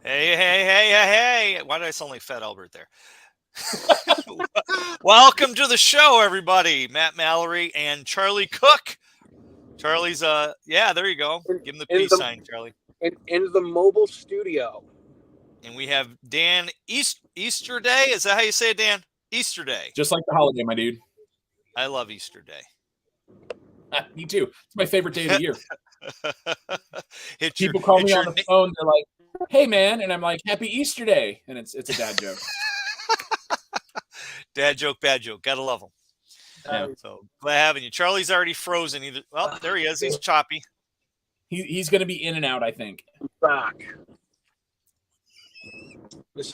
Hey. Why did I sound like Fat Albert there? Welcome to the show, everybody. Matt Mallory and Charlie Cook. Charlie's, there you go. Give him the peace sign, Charlie. In the mobile studio. And we have Dan Easterday. Is that how you say it, Dan? Easterday. Just like the holiday, my dude. I love Easter Day. Me too. It's my favorite day of the year. People call me on the phone. They're like, "Hey, man," and I'm like, "Happy Easter Day," and it's a dad joke. Dad joke, bad joke. Gotta love them. Yeah. So glad having you. Charlie's already frozen. Well, there he is. He's choppy. He's going to be in and out, I think. Back. This is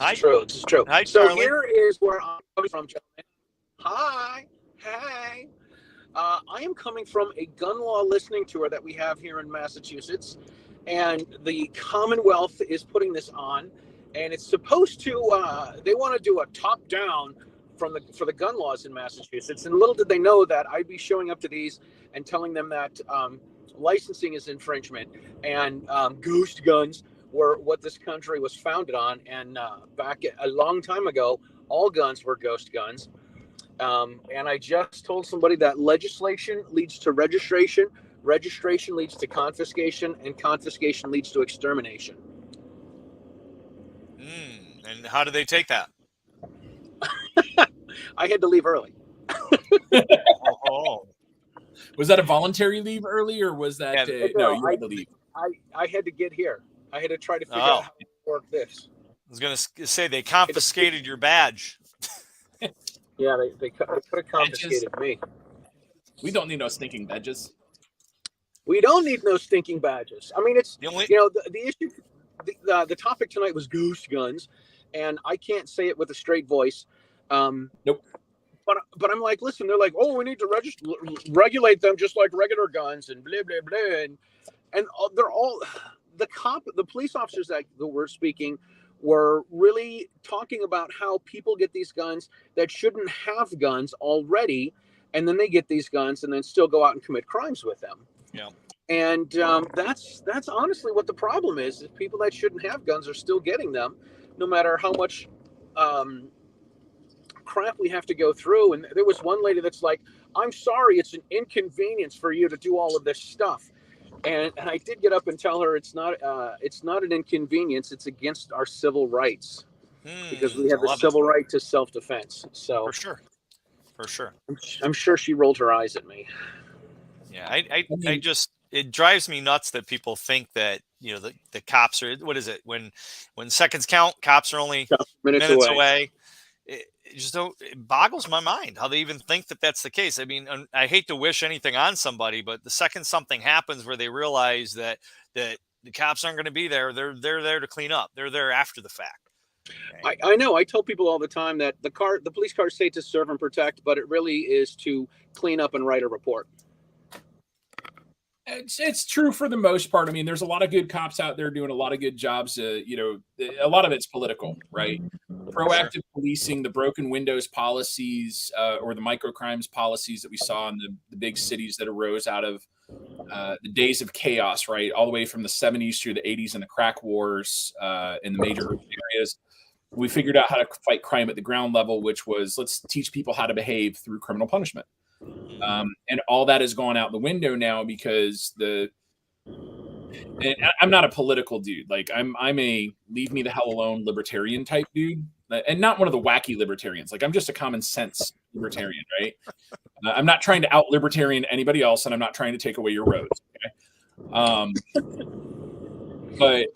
true. Hi, so Charlie. Here is where I'm coming from, gentlemen. Hi. Hey. I am coming from a gun law listening tour that we have here in Massachusetts, and the Commonwealth is putting this on, and it's supposed to. They want to do a top-down for the gun laws in Massachusetts, and little did they know that I'd be showing up to these and telling them that licensing is infringement, and ghost guns were what this country was founded on, and back a long time ago, all guns were ghost guns. And I just told somebody that legislation leads to registration, registration leads to confiscation, and confiscation leads to extermination. And how do they take that? I had to leave early. Was that a voluntary leave early, or was that no? You had to leave. I had to get here. I had to try to figure out how to work this. I was going to say they confiscated your badge. Yeah, they could have confiscated me. We don't need no stinking badges. We don't need no stinking badges. I mean, it's the issue. The topic tonight was ghost guns, and I can't say it with a straight voice. Nope. But I'm like, listen, they're like, oh, we need to regulate them just like regular guns and blah blah blah, and they're all the police officers that were speaking were really talking about how people get these guns that shouldn't have guns already, and then they get these guns and then still go out and commit crimes with them. Yeah. And that's honestly what the problem is people that shouldn't have guns are still getting them, no matter how much crap we have to go through. And there was one lady that's like, I'm sorry, it's an inconvenience for you to do all of this stuff. And I did get up and tell her it's not an inconvenience. It's against our civil rights because we have the civil right to self-defense. So for sure. I'm sure she rolled her eyes at me. Yeah, I just it drives me nuts that people think that the cops are. What is it when seconds count? Cops are only minutes away. It boggles my mind how they even think that that's the case. I mean, I hate to wish anything on somebody, but the second something happens where they realize that the cops aren't going to be there, they're there to clean up. They're there after the fact. Okay? I know. I tell people all the time that the police cars say to serve and protect, but it really is to clean up and write a report. It's true for the most part. I mean, there's a lot of good cops out there doing a lot of good jobs. A lot of it's political, right? Proactive policing, the broken windows policies, or the microcrimes policies that we saw in the big cities that arose out of the days of chaos, right? All the way from the 70s through the 80s and the crack wars in the major areas. We figured out how to fight crime at the ground level, which was let's teach people how to behave through criminal punishment. And all that has gone out the window now because I'm not a political dude. Like I'm a leave me the hell alone libertarian type dude, and not one of the wacky libertarians. Like I'm just a common sense libertarian, right? I'm not trying to out libertarian anybody else, and I'm not trying to take away your roads. Okay? But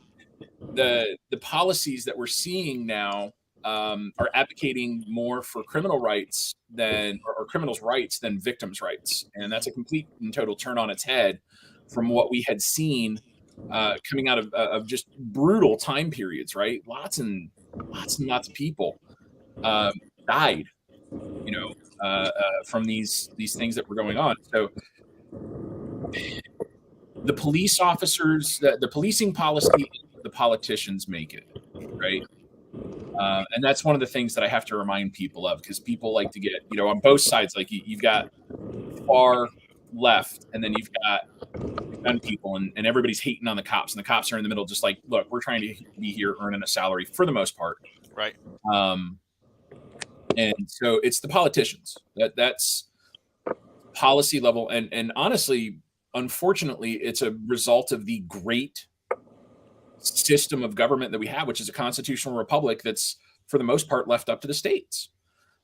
the policies that we're seeing now are advocating more for criminal rights or criminals' rights than victims' rights, and that's a complete and total turn on its head from what we had seen coming out of just brutal time periods. Right, lots and lots of people died, from these things that were going on. So the police officers, the policing policy, the politicians make it, right? And that's one of the things that I have to remind people of, because people like to get, on both sides, like you've got far left and then you've got gun people, and everybody's hating on the cops, and the cops are in the middle, just like, look, we're trying to be here earning a salary for the most part. Right. And so it's the politicians that's policy level. And honestly, unfortunately, it's a result of the great system of government that we have, which is a constitutional republic that's for the most part left up to the states.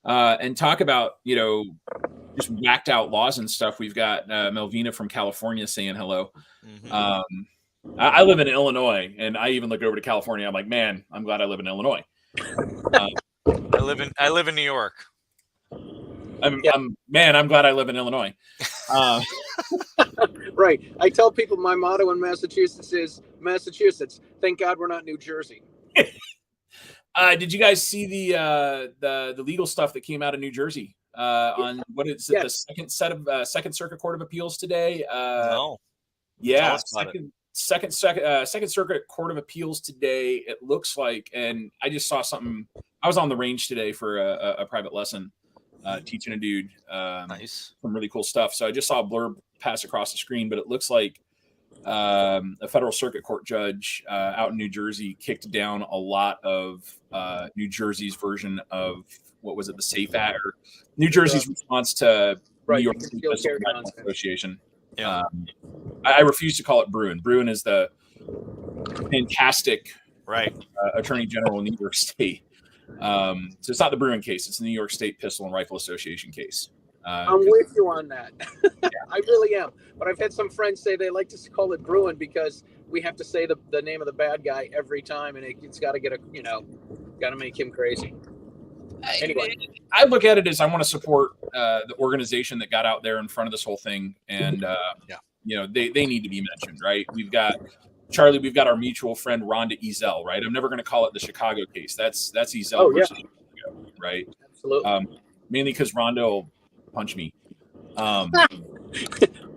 And talk about, just whacked out laws and stuff. We've got Melvina from California saying hello. Mm-hmm. I live in Illinois, and I even look over to California. I'm like, man, I'm glad I live in Illinois. I live in New York. I'm glad I live in Illinois. Right. I tell people my motto in Massachusetts is Massachusetts. Thank God we're not New Jersey. Did you guys see the legal stuff that came out of New Jersey on what is it? Yes. The Second Circuit Court of Appeals today? No. Yeah. Second Circuit Court of Appeals today. It looks like, and I just saw something. I was on the range today for a private lesson, teaching a dude. Nice. Some really cool stuff. So I just saw a blurb pass across the screen, but it looks like a federal circuit court judge out in New Jersey kicked down a lot of New Jersey's version of what was it, the SAFE Act, or New Jersey's response to New York State Association. Yeah. I refuse to call it Bruin. Bruin is the fantastic Attorney General in New York State. So it's not the Bruin case; it's the New York State Pistol and Rifle Association case. I'm with you on that. I really am. But I've had some friends say they like to call it Bruin because we have to say the name of the bad guy every time, and it's got to get got to make him crazy. Anyway, I look at it as I want to support the organization that got out there in front of this whole thing, and they need to be mentioned, right? We've got Charlie. We've got our mutual friend Rhonda Ezell, right? I'm never going to call it the Chicago case. That's Ezell versus Chicago, right? Absolutely. Mainly because Rhonda will punch me.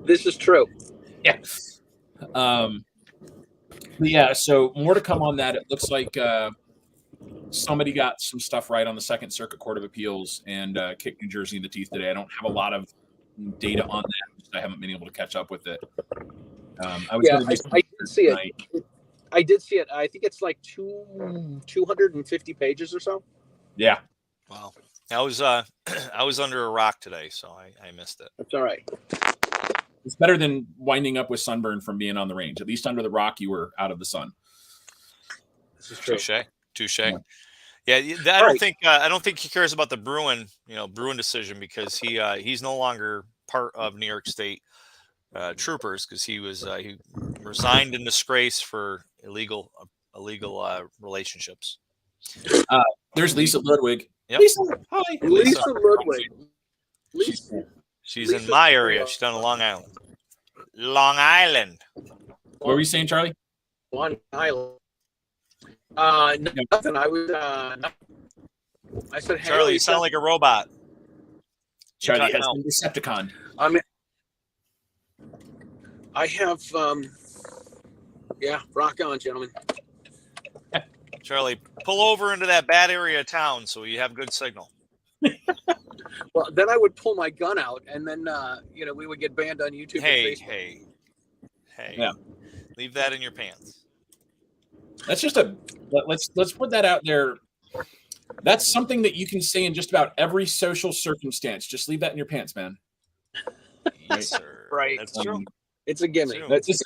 This is true. Yeah. Yeah. So more to come on that. It looks like somebody got some stuff right on the Second Circuit Court of Appeals and kicked New Jersey in the teeth today. I don't have a lot of data on that. I haven't been able to catch up with it. I did see it. I did see it. I think it's like 250 pages or so. Yeah. Wow. I was under a rock today, so I missed it. That's all right. It's better than winding up with sunburn from being on the range. At least under the rock, you were out of the sun. This is true. Touche. Yeah, I don't think he cares about the Bruin decision, because he's no longer part of New York State troopers, because he resigned in disgrace for illegal relationships. There's Lisa Ludwig. Yep. Lisa, hi. Lisa Ludwig. She's in my area. She's down in Long Island. Long Island. What were you saying, Charlie? Long Island. Nothing. I was. I said, hey, Charlie, you sound like a robot. Charlie has been Decepticon. I have. Rock on, gentlemen. Charlie, pull over into that bad area of town so you have good signal. Well, then I would pull my gun out, and then we would get banned on YouTube. Hey. Yeah. Leave that in your pants. That's just let's put that out there. That's something that you can say in just about every social circumstance. Just leave that in your pants, man. Yes, sir. Right. That's true. It's a gimmick. That's just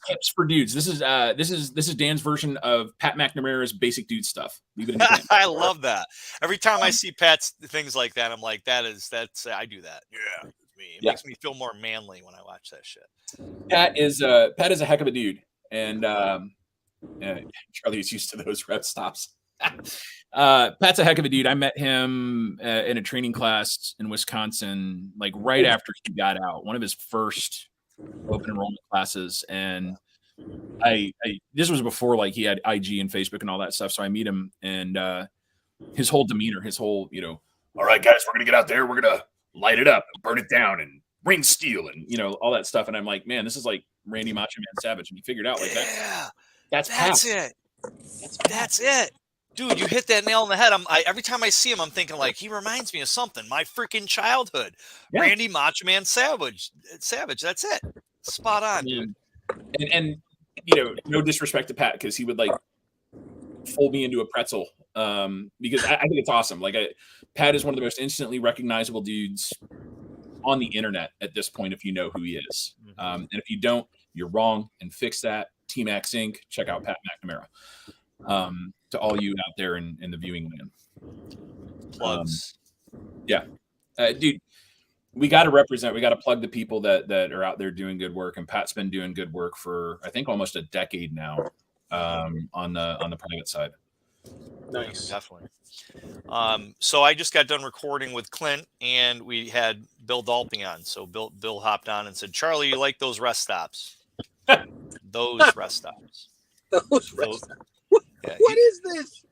tips for dudes. This is Dan's version of Pat McNamara's basic dude stuff. Leave it in your pants. I love that. Every time I see Pat's things like that, I'm like, that's I do that. Yeah. It makes me feel more manly when I watch that shit. Pat is a heck of a dude, and Charlie's used to those red stops. Pat's a heck of a dude. I met him in a training class in Wisconsin, like right after he got out, one of his first open enrollment classes, and I this was before like he had IG and Facebook and all that stuff. So I meet him, and his whole demeanor, all right, guys, we're gonna get out there, we're gonna light it up, burn it down, and rain steel, and all that stuff. And I'm like, man, this is like Randy Macho Man Savage, and he figured out like that. Yeah, that's it. That's it. Dude, you hit that nail on the head. Every time I see him, I'm thinking like he reminds me of something. My freaking childhood. Yeah. Randy Macho Man Savage. That's it. Spot on, dude. and you know, no disrespect to Pat, because he would like fold me into a pretzel, because I think it's awesome. Like Pat is one of the most instantly recognizable dudes on the internet at this point, if you know who he is. And if you don't, you're wrong, and fix that. Team X Inc. Check out Pat McNamara. To all you out there in the viewing land. Plugs. Dude, we got to represent, we got to plug the people that are out there doing good work. And Pat's been doing good work for, I think, almost a decade now, on the private side. Nice. Definitely. So I just got done recording with Clint, and we had Bill Dalpy on. So Bill hopped on and said, "Charlie, you like those rest stops?" Those rest stops. Those rest stops. What is this?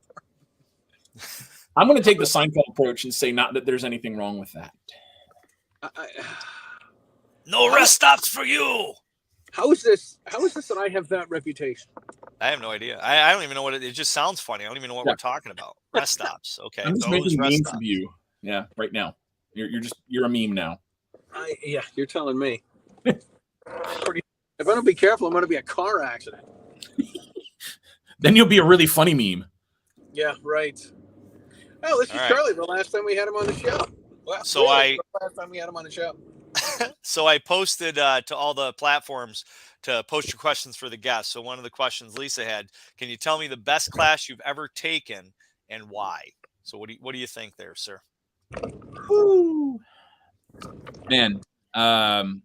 I'm going to take the Seinfeld approach and say not that there's anything wrong with that. No rest stops for you. How is this that I have that reputation? I have no idea. I don't even know what it just sounds funny. I don't even know what we're talking about. Rest stops. Okay. I'm just making a meme for you. Yeah, right now. You're a meme now. Yeah, you're telling me. If I don't be careful, I'm going to be a car accident. Then you'll be a really funny meme. Yeah, right. Oh, this is Charlie. The last time we had him on the show. Well, so the last time we had him on the show. So I posted to all the platforms to post your questions for the guests. So one of the questions Lisa had: can you tell me the best class you've ever taken and why? So what do you think there, sir? Woo. Man, I've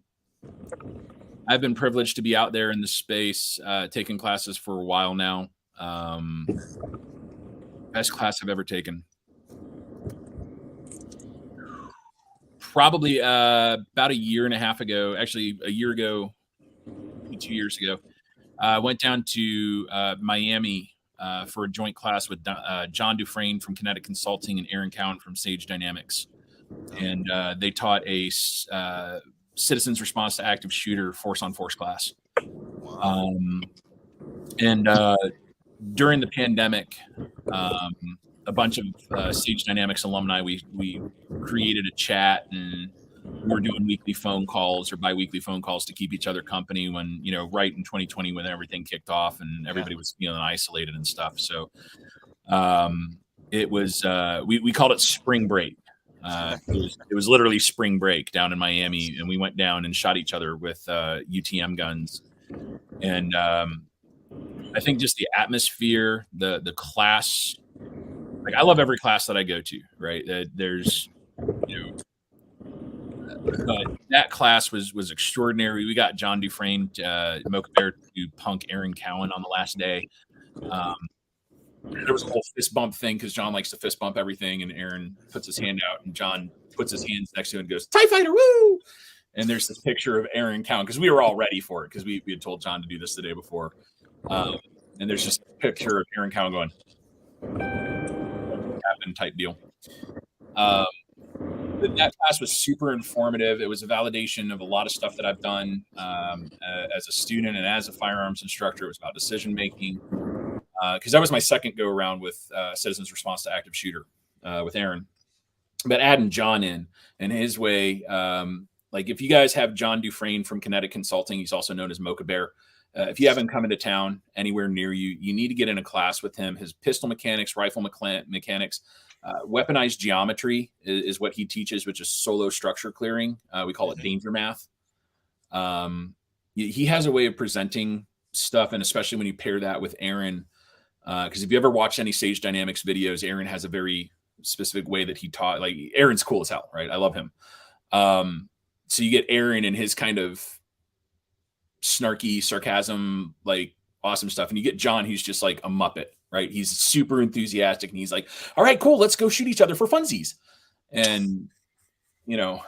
been privileged to be out there in the space, taking classes for a while now. Best class I've ever taken. Probably about a year and a half ago, actually a year ago, 2 years ago, I went down to Miami for a joint class with John Dufresne from Kinetic Consulting and Aaron Cowan from Sage Dynamics. And they taught a citizens response to active shooter force-on-force class. And during the pandemic, a bunch of Sage Dynamics alumni, we created a chat, and we were doing weekly phone calls or bi-weekly phone calls to keep each other company when, you know, right in 2020 when everything kicked off and everybody was feeling isolated and stuff. So it was, we called it spring break. It was literally spring break down in Miami, and we went down and shot each other with UTM guns. And I think just the atmosphere, the class, like I love every class that I go to, right? There's, you know, but that class was extraordinary. We got John Dufresne, Mocha Bear to punk Aaron Cowan on the last day. There was a whole fist bump thing because John likes to fist bump everything, and Aaron puts his hand out, and John puts his hands next to it and goes, "TIE Fighter, woo!" And there's this picture of Aaron Cowan because we were all ready for it because we had told John to do this the day before. And there's just a picture of Aaron Cowan going, "Captain" type deal. That class was super informative. It was a validation of a lot of stuff that I've done as a student and as a firearms instructor. It was about decision making. Because that was my second go around with citizens response to active shooter with Aaron, but adding John in and his way, like if you guys have John Dufresne from Kinetic Consulting, he's also known as Mocha Bear. If you haven't come into town anywhere near you, you need to get in a class with him. His pistol mechanics, rifle mechanics, weaponized geometry is what he teaches, which is solo structure clearing. We call it danger math. He has a way of presenting stuff, and especially when you pair that with Aaron. Because if you ever watch any Sage Dynamics videos, Aaron has a very specific way that he taught. Like Aaron's cool as hell, right? I love him. So you get Aaron and his kind of snarky sarcasm, like awesome stuff. And you get John, who's just like a Muppet, right? He's super enthusiastic and he's like, "All right, cool. Let's go shoot each other for funsies." And, you know,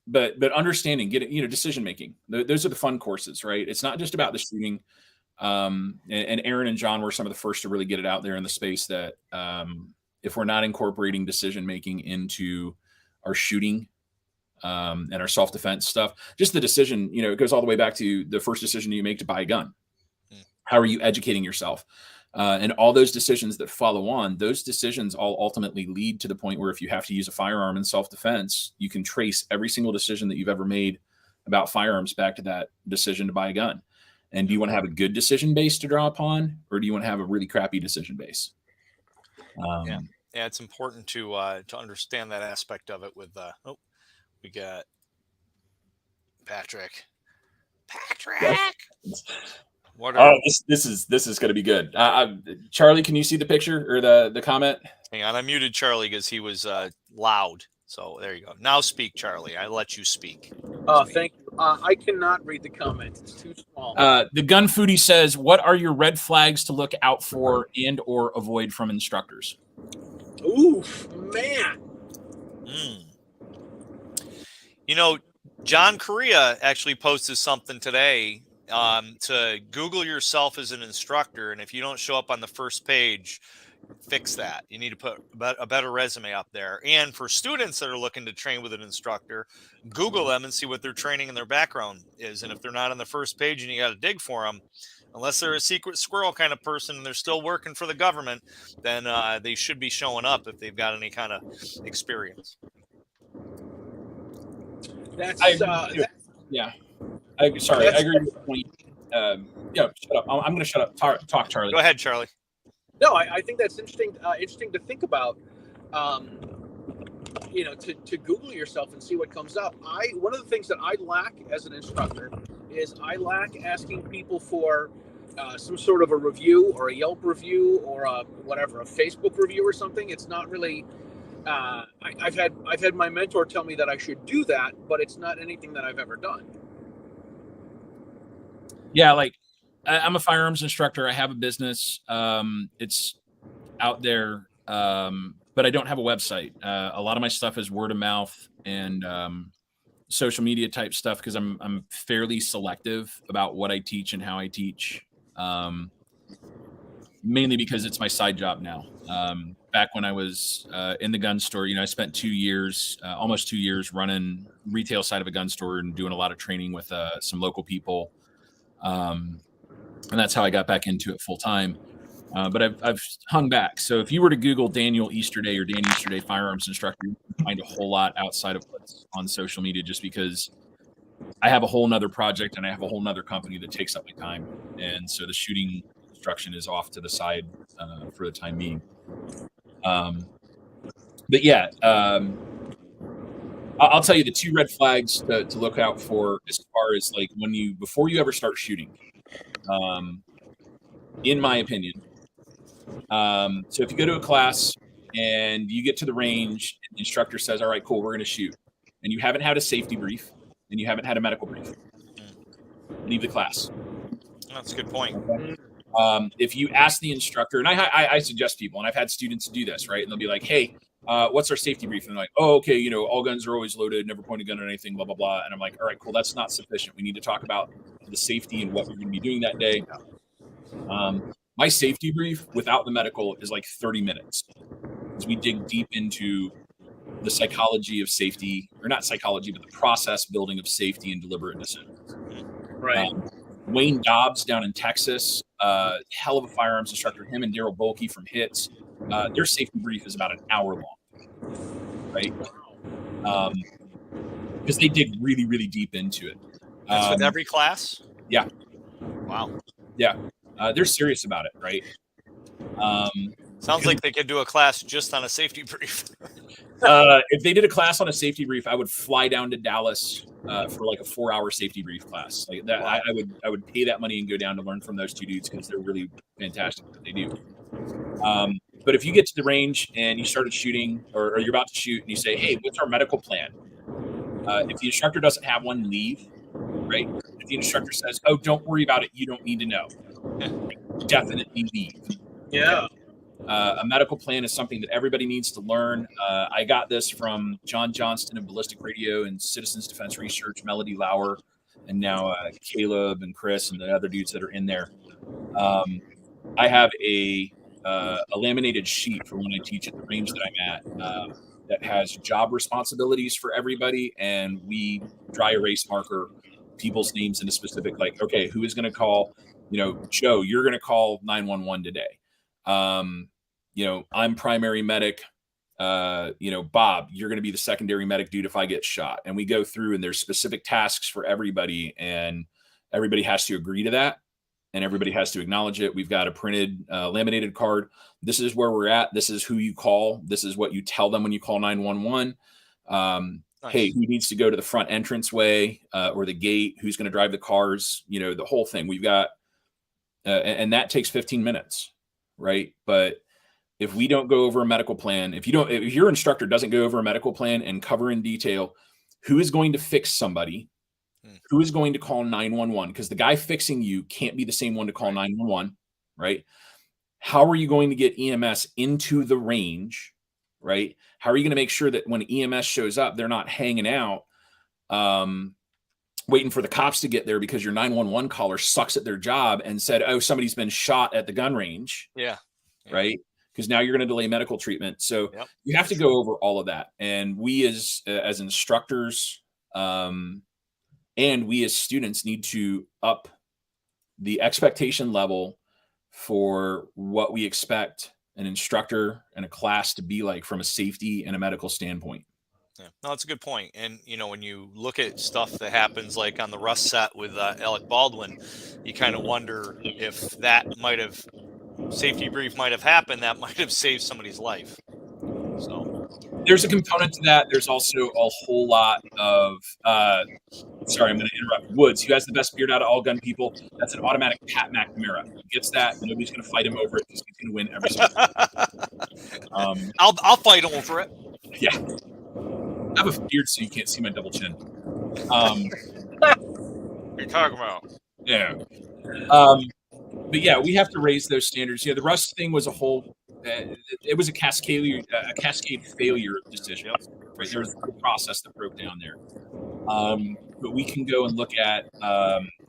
but understanding, decision-making, those are the fun courses, right? It's not just about the shooting. And Aaron and John were some of the first to really get it out there in the space that if we're not incorporating decision making into our shooting and our self-defense stuff, just the decision, it goes all the way back to the first decision you make to buy a gun. How are you educating yourself? And all those decisions that follow on, those decisions all ultimately lead to the point where if you have to use a firearm in self-defense, you can trace every single decision that you've ever made about firearms back to that decision to buy a gun. And do you want to have a good decision base to draw upon, or do you want to have a really crappy decision base? Yeah, it's important to understand that aspect of it. With we got Patrick. What are, this is going to be good. Charlie, can you see the picture or the comment? Hang on, I muted Charlie because he was loud. So there you go. Now speak, Charlie. I let you speak. Thank you. I cannot read the comment. It's too small. The Gun Foodie says, what are your red flags to look out for and or avoid from instructors? Oof, man. You know, John Correa actually posted something today to Google yourself as an instructor. And if you don't show up on the first page, fix that. You need to put a better resume up there. And for students that are looking to train with an instructor, Google them and see what their training and their background is. And if they're not on the first page and you got to dig for them, unless they're a secret squirrel kind of person and they're still working for the government, then they should be showing up if they've got any kind of experience. Yeah. I agree with the point. Shut up. I'm going to shut up. Talk, Charlie. Go ahead, Charlie. No, I think that's interesting. Interesting to think about. To Google yourself and see what comes up. One of the things that I lack as an instructor is I lack asking people for some sort of a review or a Yelp review or a Facebook review or something. It's not really. I've had my mentor tell me that I should do that, but it's not anything that I've ever done. Yeah, like I'm a firearms instructor. I have a business. It's out there, but I don't have a website. A lot of my stuff is word of mouth and social media type stuff because I'm fairly selective about what I teach and how I teach. Mainly because it's my side job now. Back when I was in the gun store, I spent 2 years, almost 2 years running retail side of a gun store and doing a lot of training with some local people. And that's how I got back into it full time. But I've hung back. So if you were to Google Daniel Easterday or Dan Easterday firearms instructor, you can find a whole lot outside of what's on social media, just because I have a whole nother project and I have a whole nother company that takes up my time. And so the shooting instruction is off to the side for the time being. But yeah, I'll tell you the 2 red flags to look out for as far as like before you ever start shooting, in my opinion. So if you go to a class and you get to the range and the instructor says, all right, cool, we're going to shoot, and you haven't had a safety brief and you haven't had a medical brief, leave the class. That's a good point. Okay. If you ask the instructor, and I suggest people, and I've had students do this, right? And they'll be like, hey, what's our safety brief? And they're like, oh, okay, all guns are always loaded, never point a gun at anything, blah, blah, blah. And I'm like, all right, cool, that's not sufficient. We need to talk about the safety and what we're going to be doing that day. My safety brief without the medical is like 30 minutes. Because we dig deep into the psychology of safety, or not psychology, but the process building of safety and deliberate decisions. Right. Wayne Dobbs down in Texas, hell of a firearms instructor, him and Daryl Bolke from HITS, their safety brief is about an hour long, right? Because they dig really, really deep into it. That's with every class? Yeah. Wow. Yeah. They're serious about it, right? Sounds like they could do a class just on a safety brief. If they did a class on a safety brief, I would fly down to Dallas for like a 4-hour safety brief class. Like that, wow. I would pay that money and go down to learn from those 2 dudes because they're really fantastic at what they do. But if you get to the range and you started shooting, or you're about to shoot, and you say, "Hey, what's our medical plan?" If the instructor doesn't have one, leave. Right? If the instructor says, "Oh, don't worry about it. You don't need to know," definitely leave. Yeah. A medical plan is something that everybody needs to learn. I got this from John Johnston of Ballistic Radio and Citizens Defense Research, Melody Lauer, and now Caleb and Chris and the other dudes that are in there. I have a laminated sheet for when I teach at the range that I'm at that has job responsibilities for everybody, and we dry erase marker people's names in a specific, like, okay, who is going to call, Joe, you're going to call 911 today. I'm primary medic. Bob, you're going to be the secondary medic dude if I get shot. And we go through, and there's specific tasks for everybody, and everybody has to agree to that, and everybody has to acknowledge it. We've got a printed, laminated card. This is where we're at. This is who you call. This is what you tell them when you call 911. Nice. Hey, who needs to go to the front entranceway or the gate? Who's going to drive the cars? The whole thing. We've got, and that takes 15 minutes, right? But if we don't go over a medical plan, if your instructor doesn't go over a medical plan and cover in detail who is going to fix somebody, who is going to call 911, because the guy fixing you can't be the same one to call 911, right? How are you going to get EMS into the range, right? How are you going to make sure that when EMS shows up, they're not hanging out, waiting for the cops to get there because your 911 caller sucks at their job and said, oh, somebody's been shot at the gun range. Yeah. Right. Because now you're going to delay medical treatment. So you have to go over all of that. And we as instructors and we as students need to up the expectation level for what we expect an instructor and a class to be like from a safety and a medical standpoint. Yeah, no, that's a good point. And, when you look at stuff that happens like on the Rust set with Alec Baldwin, you kind of wonder if that safety brief might have happened, that might have saved somebody's life. So there's a component to that. There's also a whole lot of, sorry, I'm going to interrupt. Woods, who has the best beard out of all gun people. That's an automatic Pat McNamara. He gets that. Nobody's going to fight him over it because he's going to win every single time. I'll fight him over it. Yeah. I have a beard so you can't see my double chin. What are you talking about? Yeah. But yeah, we have to raise those standards. The Rust thing was a whole, it was a cascade failure decision. Right? There was a process that broke down there. But we can go and look at,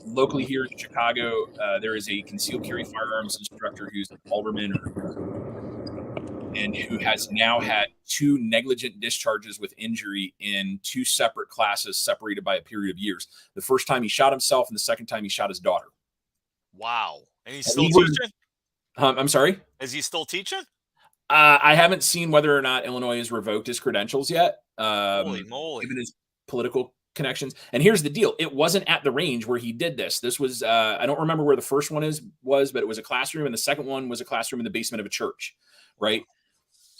locally here in Chicago, there is a concealed carry firearms instructor who's an alderman and who has now had 2 negligent discharges with injury in 2 separate classes separated by a period of years. The first time he shot himself, and the second time he shot his daughter. Wow. And he's still teaching? I'm sorry? Is he still teaching? I haven't seen whether or not Illinois has revoked his credentials yet. Holy moly. Given his political connections. And here's the deal. It wasn't at the range where he did this. This was, I don't remember where the first one was, but it was a classroom. And the second one was a classroom in the basement of a church, right?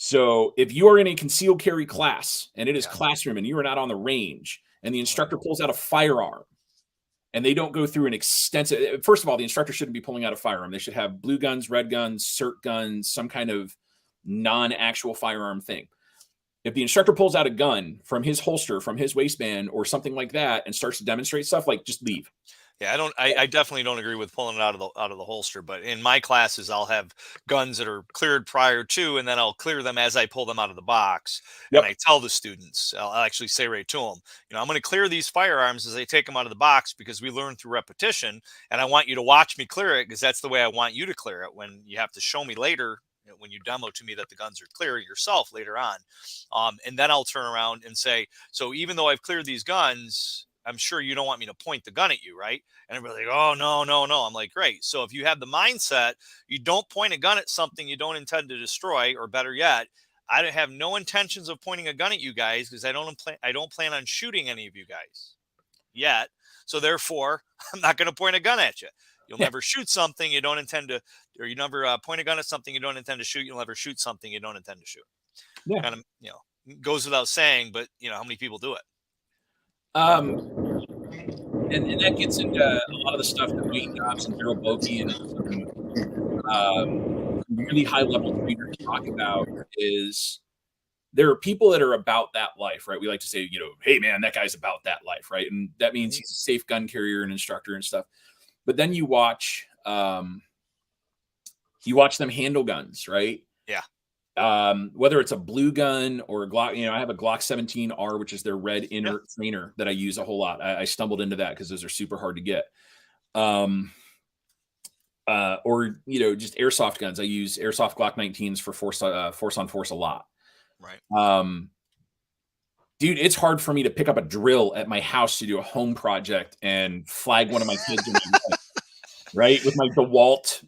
So if you are in a concealed carry class and it is classroom and you are not on the range and the instructor pulls out a firearm and they don't go through an extensive, first of all, the instructor shouldn't be pulling out a firearm. They should have blue guns, red guns, cert guns, some kind of non-actual firearm thing. If the instructor pulls out a gun from his holster, from his waistband or something like that and starts to demonstrate stuff, like just leave. Yeah, I definitely don't agree with pulling it out of the holster, but in my classes, I'll have guns that are cleared prior to, and then I'll clear them as I pull them out of the box. Yep. And I tell the students, I'll actually say right to them, I'm going to clear these firearms as I take them out of the box because we learn through repetition, and I want you to watch me clear it because that's the way I want you to clear it when you have to show me later, when you demo to me that the guns are clear yourself later on. And then I'll turn around and say, so even though I've cleared these guns, I'm sure you don't want me to point the gun at you, right? And everybody's like, oh, no. I'm like, great. So if you have the mindset, you don't point a gun at something you don't intend to destroy, or better yet, I have no intentions of pointing a gun at you guys because I don't plan on shooting any of you guys yet. So therefore, I'm not going to point a gun at you. You'll never shoot something you don't intend to, or you never point a gun at something you don't intend to shoot. You'll never shoot something you don't intend to shoot. Yeah. Kind of, goes without saying, but how many people do it? And that gets into a lot of the stuff that Wayne Dobbs and Daryl Bokey and really high level trainers talk about. Is there are people that are about that life, right? We like to say, hey man, that guy's about that life, right? And that means he's a safe gun carrier and instructor and stuff. But then you watch them handle guns, right? Yeah. Whether it's a blue gun or a Glock, I have a Glock 17R, which is their red inert trainer that I use a whole lot. I stumbled into that because those are super hard to get. Or just airsoft guns. I use airsoft Glock 19s for force on force a lot. Right. Dude, it's hard for me to pick up a drill at my house to do a home project and flag one of my kids in my head, right? With my DeWalt,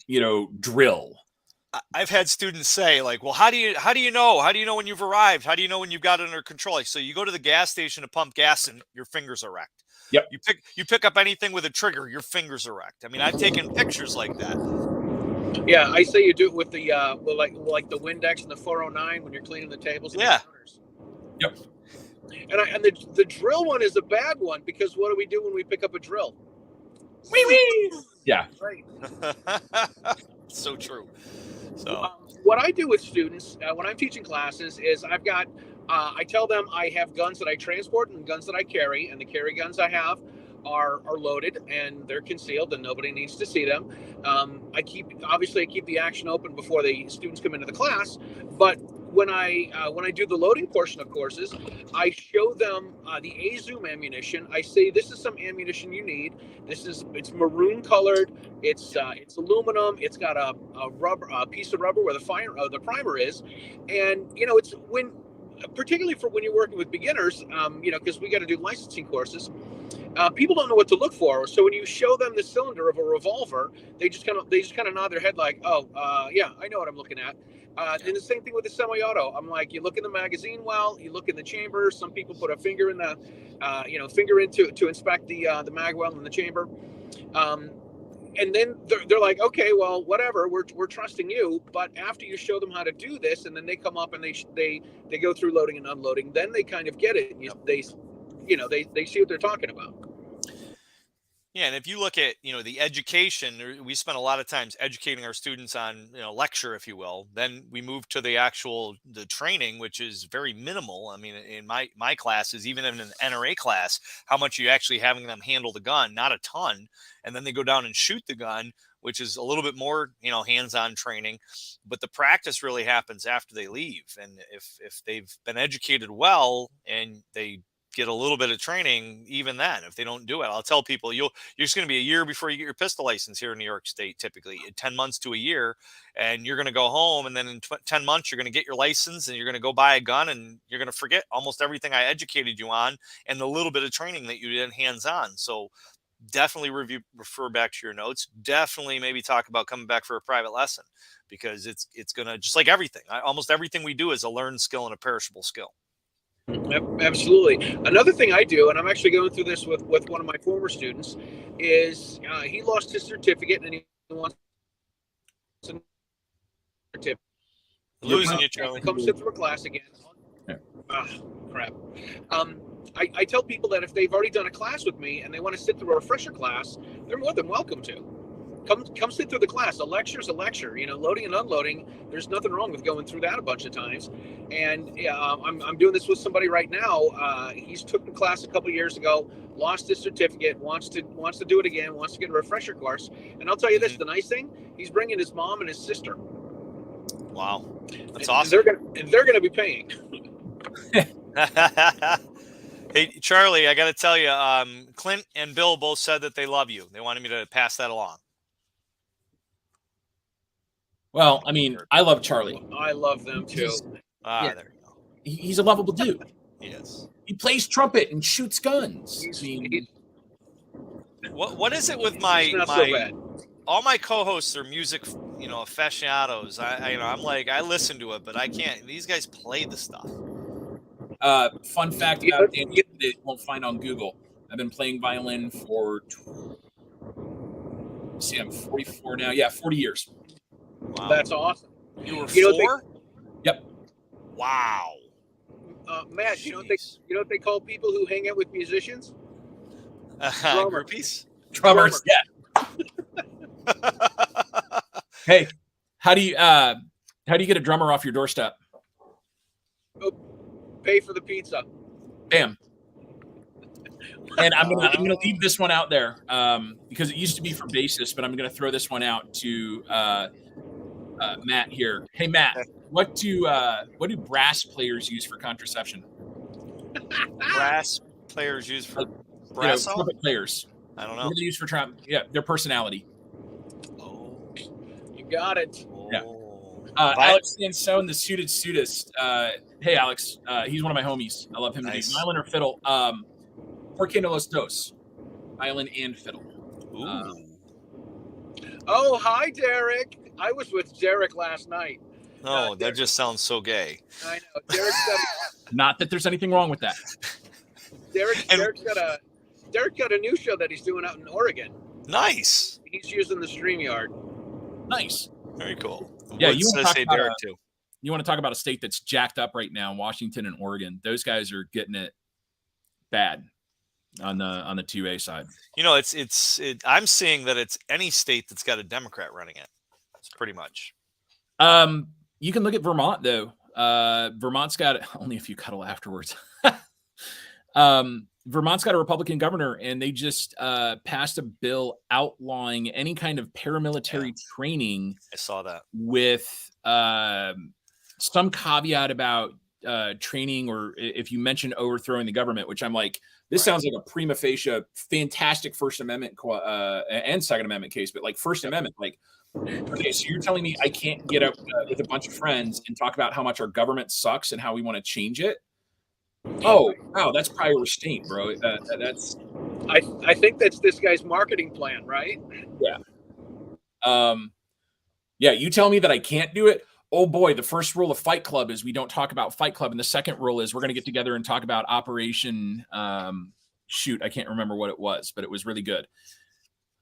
drill. I've had students say like, well, how do you know when you've arrived? How do you know when you've got it under control? Like, so you go to the gas station to pump gas and your fingers are wrecked. Yep. You pick up anything with a trigger, your fingers are wrecked. I mean, I've taken pictures like that. Yeah, I say you do it with the like the Windex and the 409 when you're cleaning the tables. And Yeah. the counters. Yep. And the drill one is a bad one because what do we do when we pick up a drill? Wee wee. Yeah. Right. So true. So what I do with students when I'm teaching classes is I've got I tell them I have guns that I transport and guns that I carry, and the carry guns I have are loaded and they're concealed and nobody needs to see them. I keep the action open before the students come into the class, but when I do the loading portion of courses, I show them the A-Zoom ammunition. I say, this is some ammunition you need. It's maroon colored. It's aluminum. It's got a piece of rubber where the primer is, and it's particularly for when you're working with beginners, because we got to do licensing courses. People don't know what to look for. So when you show them the cylinder of a revolver, they just kind of nod their head like, oh, yeah, I know what I'm looking at. And the same thing with the semi-auto. I'm like, you look in the magazine well, you look in the chamber. Some people put a finger in the, finger in to inspect the mag well in the chamber. And then they're like, okay, well, whatever, we're trusting you. But after you show them how to do this, and then they come up and they go through loading and unloading, then they kind of get it. They see what they're talking about. Yeah, and if you look at, the education, we spend a lot of times educating our students on, lecture, if you will. Then we move to the training, which is very minimal. I mean, in my classes, even in an NRA class, how much are you actually having them handle the gun? Not a ton. And then they go down and shoot the gun, which is a little bit more, hands-on training. But the practice really happens after they leave. And if they've been educated well and they get a little bit of training, even then, if they don't do it, I'll tell people you're just going to be a year before you get your pistol license here in New York State, typically 10 months to a year, and you're going to go home, and then in 10 months you're going to get your license and you're going to go buy a gun, and you're going to forget almost everything I educated you on and the little bit of training that you did hands-on. So definitely refer back to your notes. Definitely maybe talk about coming back for a private lesson, because it's going to, just like everything, almost everything we do is a learned skill and a perishable skill. Absolutely. Another thing I do, and I'm actually going through this with one of my former students, is he lost his certificate and he wants a certificate. Losing you, Charlie. Come sit through a class again. Yeah. Crap. I tell people that if they've already done a class with me and they want to sit through a refresher class, they're more than welcome to. Come sit through the class. A lecture's a lecture. Loading and unloading, there's nothing wrong with going through that a bunch of times. And I'm doing this with somebody right now. He's took the class a couple of years ago, lost his certificate, wants to do it again, wants to get a refresher course. And I'll tell you this, the nice thing, he's bringing his mom and his sister. Wow, that's awesome. They're gonna be paying. Hey, Charlie, I got to tell you, Clint and Bill both said that they love you. They wanted me to pass that along. Well, I mean, I love Charlie. I love them too. Yeah. There you go. He's a lovable dude. Yes. He plays trumpet and shoots guns. What is it with my all my co-hosts are music, aficionados. I'm like, I listen to it, but I can't. These guys play the stuff. Fun fact about Daniel that you won't find on Google. I've been playing violin for I'm 44 now. Yeah, 40 years. Wow. That's awesome. You were 4? Yep. Wow. Matt, you know what they call people who hang out with musicians? Groupies? Drummers. Yeah. Hey, how do you get a drummer off your doorstep? Pay for the pizza. Bam. And I'm gonna leave this one out there because it used to be for bassists, but I'm gonna throw this one out to Matt here. Hey Matt, what do brass players use for contraception? Brass players use for brass trumpet players. I don't know. What do they use for trumpet? Yeah, their personality. Oh, you got it. Yeah. Alex Sansone, the suited studist. Hey Alex, he's one of my homies. I love him. Nice. To do violin or fiddle. Por qué no los dos? Violin and fiddle. Oh, hi Derek. I was with Derek last night. Oh, that just sounds so gay. I know. Derek's got Not that there's anything wrong with that. Derek's got a new show that he's doing out in Oregon. Nice. He's using the StreamYard. Nice. Very cool. Yeah, you want to say Derek too. You want to talk about a state that's jacked up right now, Washington and Oregon. Those guys are getting it bad on the 2A side. You know, I'm seeing that it's any state that's got a Democrat running it. It's pretty much. You can look at Vermont though. Vermont's got only a few cuddle afterwards. Vermont's got a Republican governor, and they just passed a bill outlawing any kind of paramilitary training. I saw that with some caveat about training, or if you mention overthrowing the government, which I'm like, this sounds like a prima facie fantastic First Amendment and Second Amendment case, but like First Amendment, like, okay, so you're telling me I can't get up with a bunch of friends and talk about how much our government sucks and how we want to change it? Oh, wow, that's prior restraint, bro. That's. I think that's this guy's marketing plan, right? Yeah. Yeah. You tell me that I can't do it. Oh boy, the first rule of Fight Club is we don't talk about Fight Club, and the second rule is we're going to get together and talk about Operation. Shoot, I can't remember what it was, but it was really good.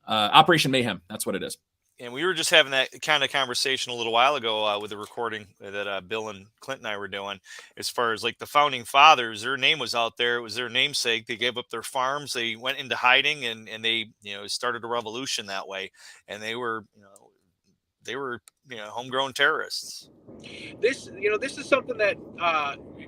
Operation Mayhem. That's what it is. And we were just having that kind of conversation a little while ago with the recording that Bill and Clint and I were doing, as far as like the founding fathers, their name was out there. It was their namesake. They gave up their farms. They went into hiding and they, started a revolution that way. And they were homegrown terrorists. This is something that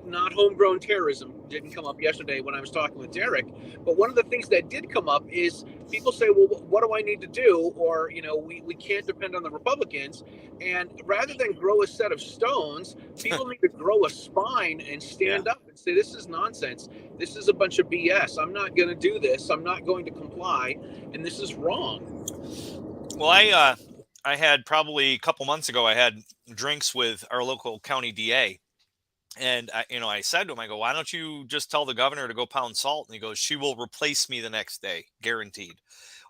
not homegrown terrorism didn't come up yesterday when I was talking with Derek. But one of the things that did come up is people say, well, what do I need to do? Or, we can't depend on the Republicans. And rather than grow a set of stones, people need to grow a spine and stand up and say, this is nonsense. This is a bunch of BS. I'm not going to do this. I'm not going to comply. And this is wrong. Well, I had probably a couple months ago, I had drinks with our local county DA. And I said to him, I go, why don't you just tell the governor to go pound salt? And he goes, she will replace me the next day, guaranteed.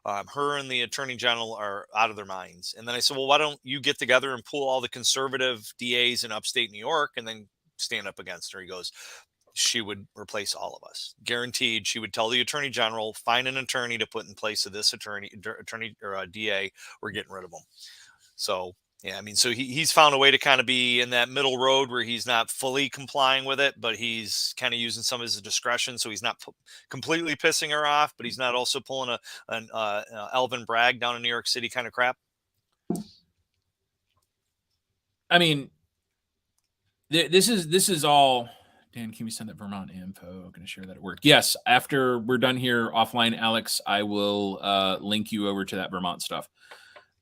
Her and the attorney general are out of their minds. And then I said, well, why don't you get together and pull all the conservative DAs in upstate New York and then stand up against her? He goes, she would replace all of us, guaranteed. She would tell the attorney general, find an attorney to put in place of this attorney or a DA. We're getting rid of them. So, yeah, I mean, so he's found a way to kind of be in that middle road where he's not fully complying with it, but he's kind of using some of his discretion. So he's not completely pissing her off, but he's not also pulling an Alvin Bragg down in New York City kind of crap. I mean, this is all. Dan, can we send that Vermont info? I'm going to share that at work. Yes, after we're done here offline, Alex, I will link you over to that Vermont stuff,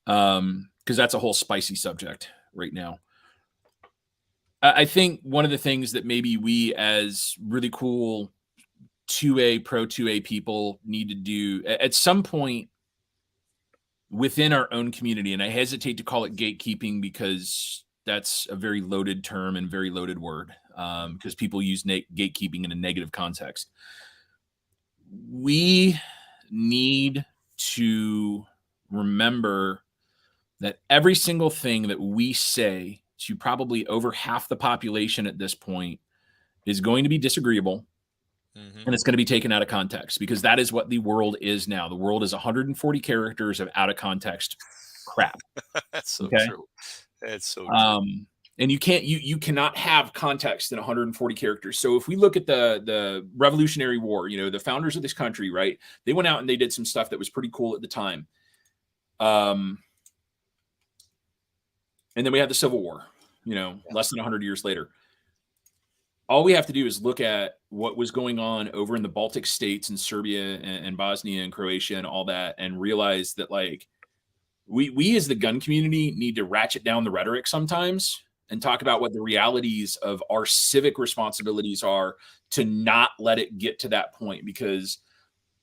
because that's a whole spicy subject right now. I think one of the things that maybe we as really cool 2A, pro 2A people need to do at some point within our own community, and I hesitate to call it gatekeeping because that's a very loaded term and very loaded word, because people use gatekeeping in a negative context. We need to remember that every single thing that we say to probably over half the population at this point is going to be disagreeable, and it's going to be taken out of context, because that is what the world is now. The world is 140 characters of out of context crap. That's so true. It's so true. And you cannot have context in 140 characters. So if we look at the Revolutionary War, the founders of this country, right? They went out and they did some stuff that was pretty cool at the time. And then we had the Civil War, less than 100 years later. All we have to do is look at what was going on over in the Baltic states and Serbia and Bosnia and Croatia and all that, and realize that like we as the gun community need to ratchet down the rhetoric sometimes and talk about what the realities of our civic responsibilities are to not let it get to that point. Because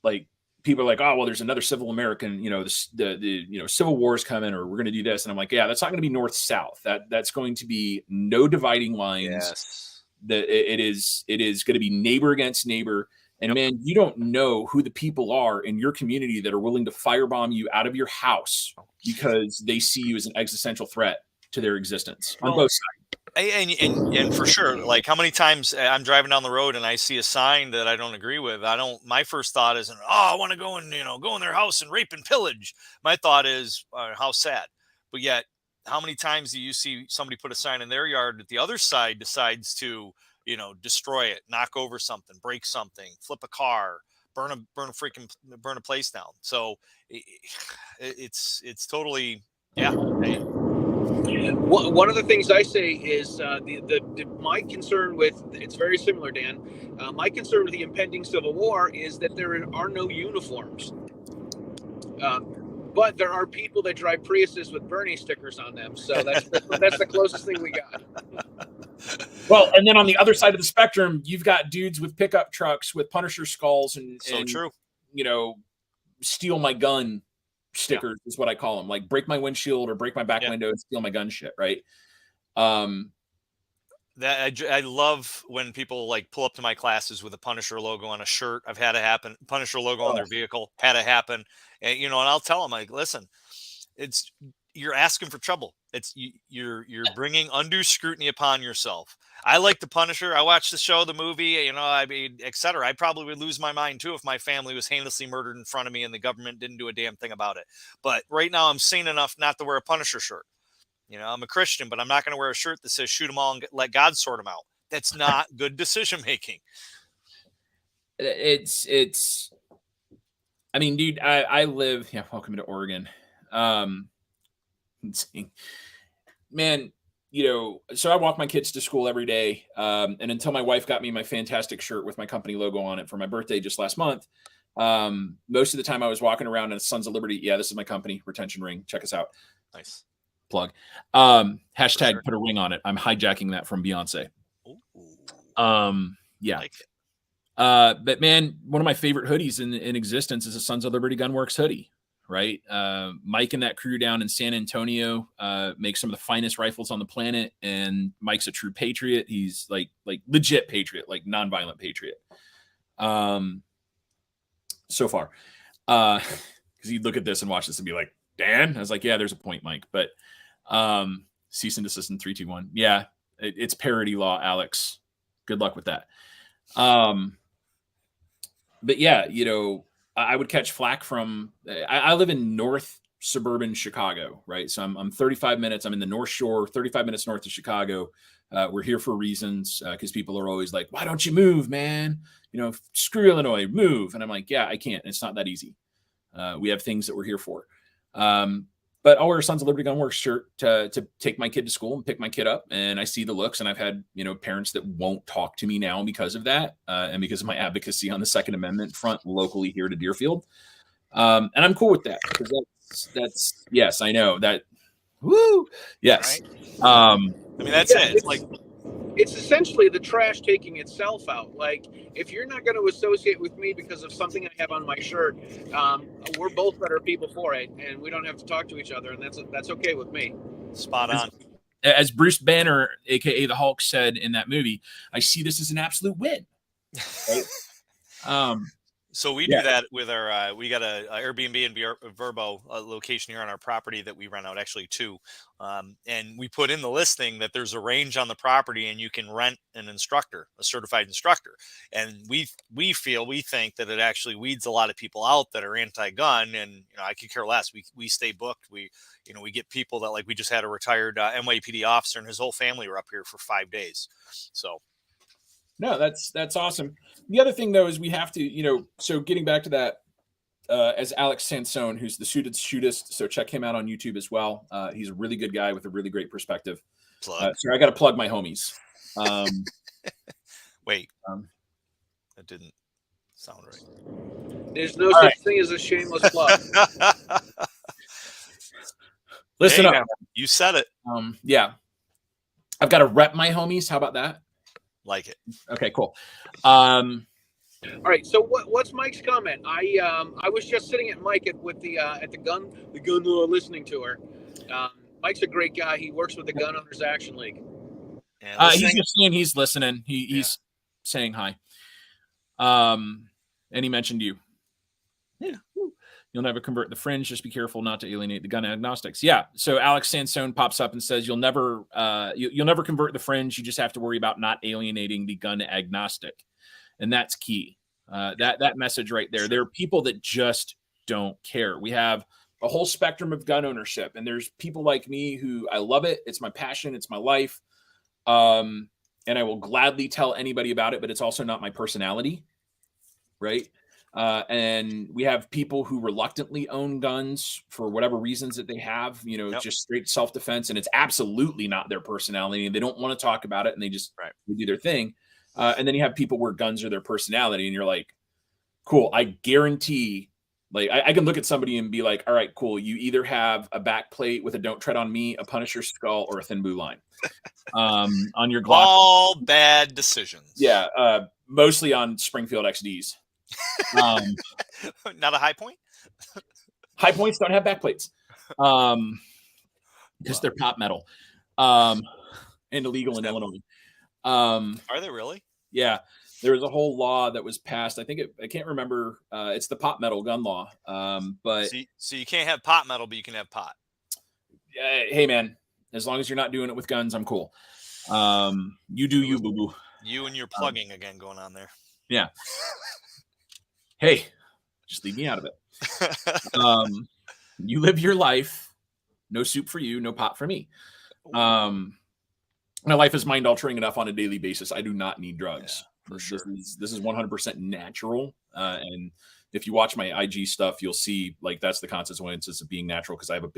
like people are like, oh, well, there's another civil American, the Civil War is coming, or we're going to do this. And I'm like, yeah, that's not going to be north south. That's going to be no dividing lines. Yes. That it is going to be neighbor against neighbor. And man, you don't know who the people are in your community that are willing to firebomb you out of your house because they see you as an existential threat to their existence on both sides. And for sure, like how many times I'm driving down the road and I see a sign that I don't agree with. My first thought isn't, oh, I want to go and, go in their house and rape and pillage. My thought is, how sad. But yet, how many times do you see somebody put a sign in their yard that the other side decides to, destroy it, knock over something, break something, flip a car, burn a place down. So it's totally, yeah. One of the things I say is my concern with, it's very similar, Dan. My concern with the impending civil war is that there are no uniforms. But there are people that drive Priuses with Bernie stickers on them. So that's the closest thing we got. Well, and then on the other side of the spectrum, you've got dudes with pickup trucks with Punisher skulls and true. Steal my gun stickers is what I call them. Like break my windshield or break my back window and steal my gun shit, right? That I love when people like pull up to my classes with a Punisher logo on a shirt. I've had it happen. Punisher logo on their vehicle, had it happen. And and I'll tell them, like, listen, you're asking for trouble. You're bringing undue scrutiny upon yourself. I like the Punisher. I watched the show, the movie, etc. I probably would lose my mind too if my family was heinously murdered in front of me and the government didn't do a damn thing about it. But right now I'm sane enough not to wear a Punisher shirt. I'm a Christian, but I'm not going to wear a shirt that says shoot them all and let God sort them out. That's not good decision making. I mean, dude, I live, welcome to Oregon. Man, so I walk my kids to school every day. And until my wife got me my fantastic shirt with my company logo on it for my birthday just last month, most of the time I was walking around in a Sons of Liberty. Yeah, this is my company, Retention Ring. Check us out. Nice. Plug. Hashtag put a ring on it. I'm hijacking that from Beyonce. Yeah. Like it. But man, one of my favorite hoodies in existence is a Sons of Liberty Gunworks hoodie, right? Mike and that crew down in San Antonio make some of the finest rifles on the planet, and Mike's a true patriot. He's like legit patriot, like nonviolent patriot. So far, because he'd look at this and watch this and be like, Dan? I was like, yeah, there's a point, Mike. But cease and desist in 3, 2, 1. Yeah, it's parody law, Alex. Good luck with that. But yeah, I would catch flack from, I live in North suburban Chicago, right? So I'm 35 minutes. I'm in the North Shore, 35 minutes north of Chicago. We're here for reasons because people are always like, why don't you move, man? Screw Illinois, move. And I'm like, yeah, I can't. It's not that easy. We have things that we're here for. But I'll wear a Sons of Liberty Gunworks shirt to take my kid to school and pick my kid up. And I see the looks, and I've had, parents that won't talk to me now because of that. And because of my advocacy on the Second Amendment front locally here to Deerfield. And I'm cool with that because that's yes, I know that. Woo. Yes. Right. That's it. It's like, it's essentially the trash taking itself out. Like, if you're not going to associate with me because of something I have on my shirt, we're both better people for it, and we don't have to talk to each other, and that's okay with me. Spot on. As Bruce Banner, aka the Hulk, said in that movie, I see this as an absolute win. Right? So we do that with our, we got a Airbnb and Verbo location here on our property that we rent out, actually 2. And we put in the listing that there's a range on the property and you can rent an instructor, a certified instructor. And we think that it actually weeds a lot of people out that are anti-gun. And, I could care less. We stay booked. We get people that, like, we just had a retired NYPD officer and his whole family were up here for 5 days. So. No, that's awesome. The other thing, though, is we have to, so getting back to that, as Alex Sansone, who's the Suited Shootist, so check him out on YouTube as well. He's a really good guy with a really great perspective. So I got to plug my homies. Wait, that didn't sound right. There's no such thing as a shameless plug. Listen up. You said it. Yeah. I've got to rep my homies. How about that? Like it. Okay, cool. All right. So what's Mike's comment? I was just sitting at Mike at the gun listening tour. Mike's a great guy. He works with the Gun Owners Action League. He's just saying he's listening. He's saying hi. And he mentioned you. Yeah. You'll never convert the fringe. Just be careful not to alienate the gun agnostics. Yeah. So Alex Sansone pops up and says, you'll never convert the fringe. You just have to worry about not alienating the gun agnostic. And that's key. That message right there. There are people that just don't care. We have a whole spectrum of gun ownership, and there's people like me who I love it. It's my passion. It's my life. And I will gladly tell anybody about it, but it's also not my personality. Right. And we have people who reluctantly own guns for whatever reasons that they have, just straight self-defense, and it's absolutely not their personality. They don't want to talk about it, and they just do their thing. And then you have people where guns are their personality, and you're like, cool. I guarantee, like, I can look at somebody and be like, all right, cool. You either have a back plate with a "Don't Tread on Me," a Punisher skull, or a Thin Blue Line on your Glock. All bad decisions. Yeah. Mostly on Springfield XDs. Not a high point. High points don't have back plates because they're pop metal and illegal in Illinois. Are they really? Yeah, there was a whole law that was passed. I can't remember. It's the pop metal gun law. But so you can't have pot metal, but you can have pot. Hey man, as long as you're not doing it with guns, I'm cool. You do you, boo boo. You and your plugging again going on there. Yeah. Hey, just leave me out of it. You live your life. No soup for you, no pot for me. My life is mind altering enough on a daily basis. I do not need drugs. Yeah, for sure. This is 100% natural. And if you watch my IG stuff, you'll see like that's the consequences of being natural, because I look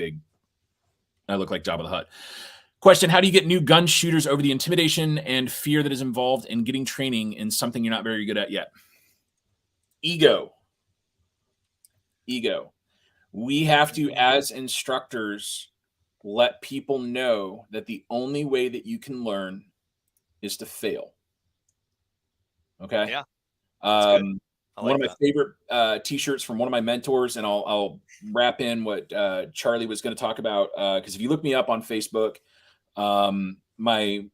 like Jabba the Hutt. Question: how do you get new gun shooters over the intimidation and fear that is involved in getting training in something you're not very good at yet? Ego. We have to, as instructors, let people know that the only way that you can learn is to fail. Okay. Yeah. One of my favorite T-shirts from one of my mentors, and I'll wrap in what Charlie was going to talk about, because if you look me up on Facebook, my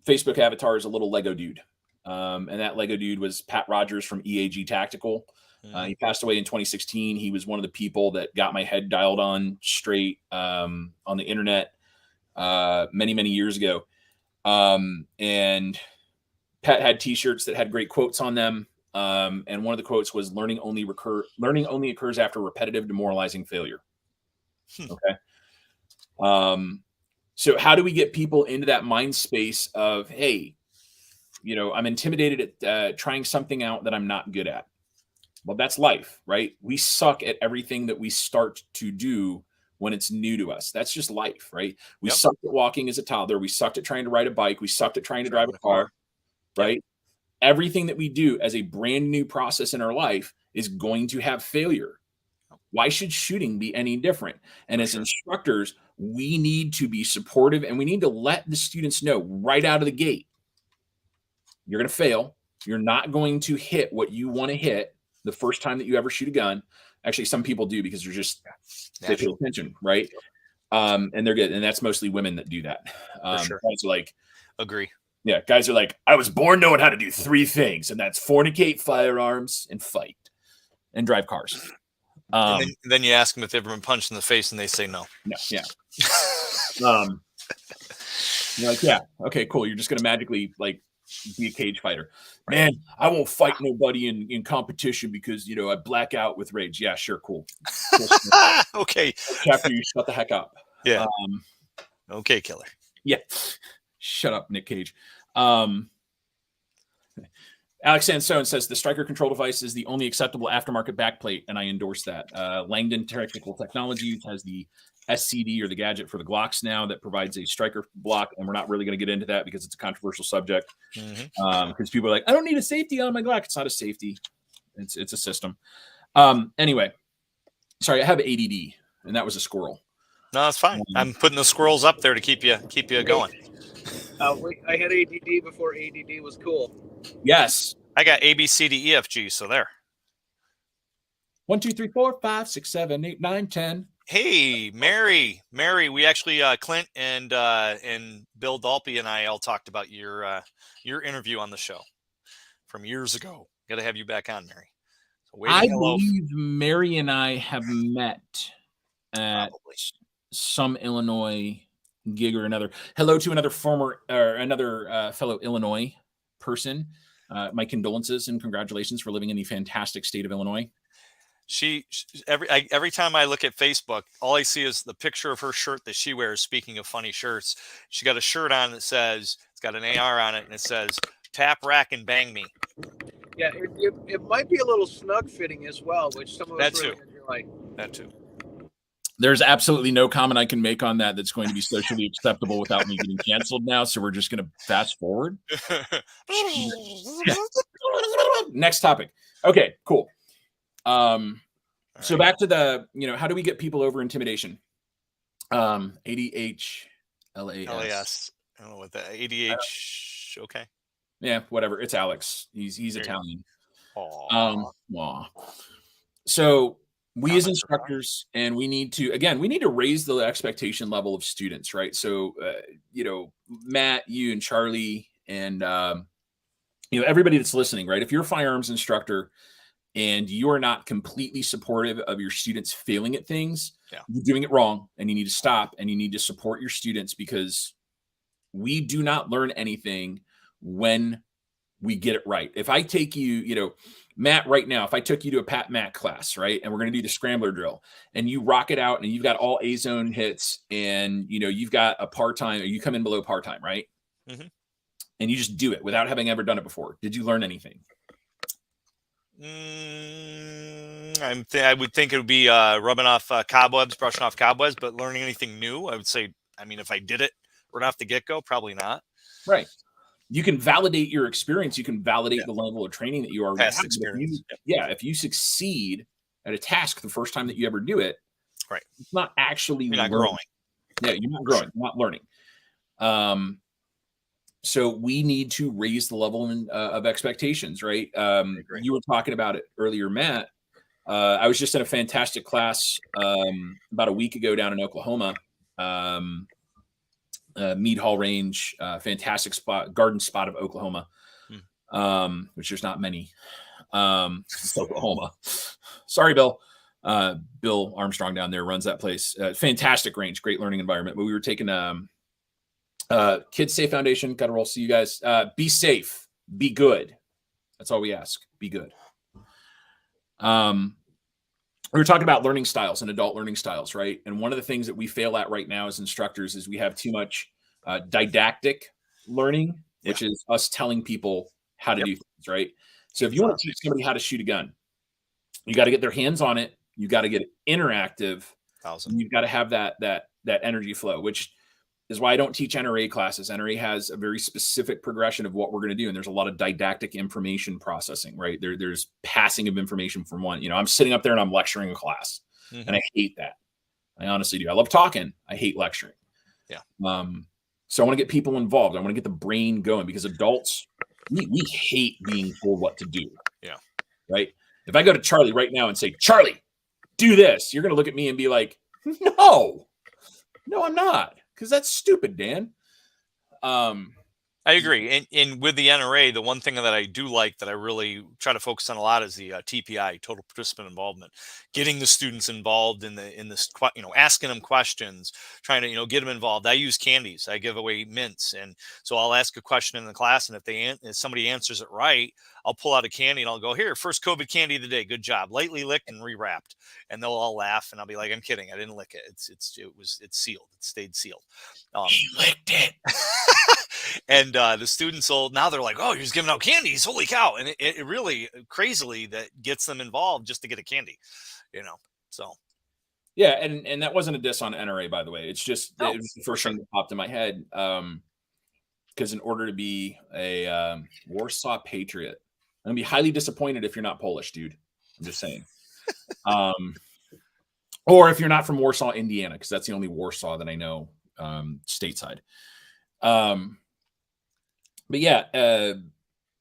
Facebook avatar is a little Lego dude. And that Lego dude was Pat Rogers from EAG Tactical. He passed away in 2016. He was one of the people that got my head dialed on straight on the internet many, many years ago. And Pat had T-shirts that had great quotes on them. And one of the quotes was, learning only occurs after repetitive, demoralizing failure. Okay. So how do we get people into that mind space of, hey, I'm intimidated at trying something out that I'm not good at? Well, that's life, right? We suck at everything that we start to do when it's new to us. That's just life, right? We sucked at walking as a toddler. We sucked at trying to ride a bike. We sucked at trying to drive a car, right? Everything that we do as a brand new process in our life is going to have failure. Why should shooting be any different? And as instructors, we need to be supportive, and we need to let the students know right out of the gate, you're going to fail. You're not going to hit what you want to hit the first time that you ever shoot a gun. Actually, some people do, because they pay attention, right? And they're good. And that's mostly women that do that. Guys are like, agree. Yeah, guys are like, I was born knowing how to do three things, and that's fornicate, firearms, and fight, and drive cars. And then you ask them if they've ever been punched in the face, and they say no. No, yeah. You're like, yeah, okay, cool. You're just gonna magically like be a cage fighter. Man, I won't fight nobody in competition because I black out with rage. Yeah, sure, cool. Okay. After you shut the heck up. Yeah. Okay, killer. Yeah. Shut up, Nick Cage. Alex Sansone says the striker control device is the only acceptable aftermarket backplate, and I endorse that. Langdon Technical Technologies has the SCD, or the gadget for the Glocks now, that provides a striker block, and we're not really going to get into that because it's a controversial subject. Because people are like, I don't need a safety on my Glock. It's not a safety. It's a system. Anyway, sorry, I have ADD, and that was a squirrel. No, that's fine. I'm putting the squirrels up there to keep you going. I had ADD before ADD was cool. Yes. I got A, B, C, D, E, F, G. So there. 1, 2, 3, 4, 5, 6, 7, 8, 9, 10. Hey, Mary. We actually Clint and Bill Dalpy and I all talked about your interview on the show from years ago. Got to have you back on, Mary. So I believe Mary and I have met at some Illinois gig or another. Hello to another fellow Illinois person. My condolences and congratulations for living in the fantastic state of Illinois. Every time I look at Facebook, all I see is the picture of her shirt that she wears. Speaking of funny shirts, she got a shirt on that says, it's got an AR on it, and it says, "Tap, rack, and bang me." Yeah, it might be a little snug fitting as well, which some of us really like. That too. There's absolutely no comment I can make on that that's going to be socially acceptable without me getting canceled now. So we're just going to fast forward. Next topic. Okay, cool. So back to the, how do we get people over intimidation? ADHLAS. LAS. I don't know what that ADH. Okay. Yeah, whatever. It's Alex. He's Italian. Aww. So we as instructors, and we need to raise the expectation level of students, right? So, Matt, you and Charlie, and everybody that's listening, right? If you're a firearms instructor and you are not completely supportive of your students failing at things, you're doing it wrong, and you need to stop, and you need to support your students, because we do not learn anything when we get it right. If I take you, Matt, right now, if I took you to a Pat Matt class, right, and we're going to do the scrambler drill, and you rock it out, and you've got all A zone hits, and you've got a part-time, or you come in below part-time, right? Mm-hmm. And you just do it without having ever done it before. Did you learn anything? I would think it would be rubbing off cobwebs, brushing off cobwebs, but learning anything new, I would say, if I did it right off the get-go, probably not. Right. You can validate your experience. You can validate the level of training that you are. Past experience. If you succeed at a task the first time that you ever do it, right, it's not actually you're not growing. Yeah, you're not growing. You're not learning. So we need to raise the level of expectations, right? You were talking about it earlier, Matt. I was just in a fantastic class about a week ago down in Oklahoma. Mead Hall Range, fantastic spot, garden spot of Oklahoma, which there's not many. Oklahoma. Sorry, Bill. Bill Armstrong down there runs that place. Fantastic range, great learning environment. But we were taking Kids Safe Foundation. Got to roll. See you guys. Be safe. Be good. That's all we ask. Be good. We were talking about learning styles and adult learning styles, right? And one of the things that we fail at right now as instructors is we have too much didactic learning, which is us telling people how to do things, right? So if you want to teach somebody how to shoot a gun, you got to get their hands on it. You got to get it interactive. And you've got to have that energy flow, which is why I don't teach NRA classes. NRA has a very specific progression of what we're going to do. And there's a lot of didactic information processing, right? There's passing of information from one. I'm sitting up there and I'm lecturing a class, and I hate that. I honestly do. I love talking. I hate lecturing. Yeah. So I want to get people involved. I want to get the brain going, because adults, we hate being told what to do. Yeah. Right. If I go to Charlie right now and say, Charlie, do this, you're going to look at me and be like, no, I'm not. Because that's stupid, Dan. I agree. And with the NRA, the one thing that I do like, that I really try to focus on a lot, is the TPI, total participant involvement, getting the students involved in this, asking them questions, trying to, get them involved. I use candies. I give away mints. And so I'll ask a question in the class, and if somebody answers it right, I'll pull out a candy and I'll go, here, first COVID candy of the day. Good job. Lightly licked and rewrapped. And they'll all laugh, and I'll be like, I'm kidding. I didn't lick it. It's sealed. It stayed sealed. He licked it. And the students now they're like, oh, you're just giving out candies. Holy cow. And it really crazily that gets them involved just to get a candy, so. Yeah. And that wasn't a diss on NRA, by the way. It's just, it was the first thing that popped in my head. Because in order to be a Warsaw patriot, I'm going to be highly disappointed if you're not Polish, dude. I'm just saying. Or if you're not from Warsaw, Indiana, because that's the only Warsaw that I know stateside. But yeah,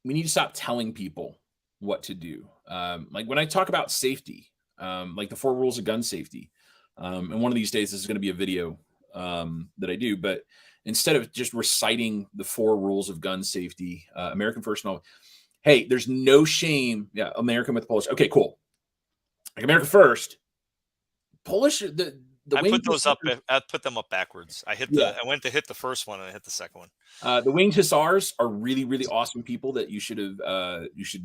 we need to stop telling people what to do. Like when I talk about safety, like the 4 rules of gun safety, and one of these days this is going to be a video that I do, but instead of just reciting the 4 rules of gun safety, American First and all, hey, there's no shame. Yeah, American with Polish. Okay, cool. Like America first. Polish. I put those up. I put them up backwards. I went to hit the first one and I hit the second one. The Winged Hussars are really, really awesome people that you should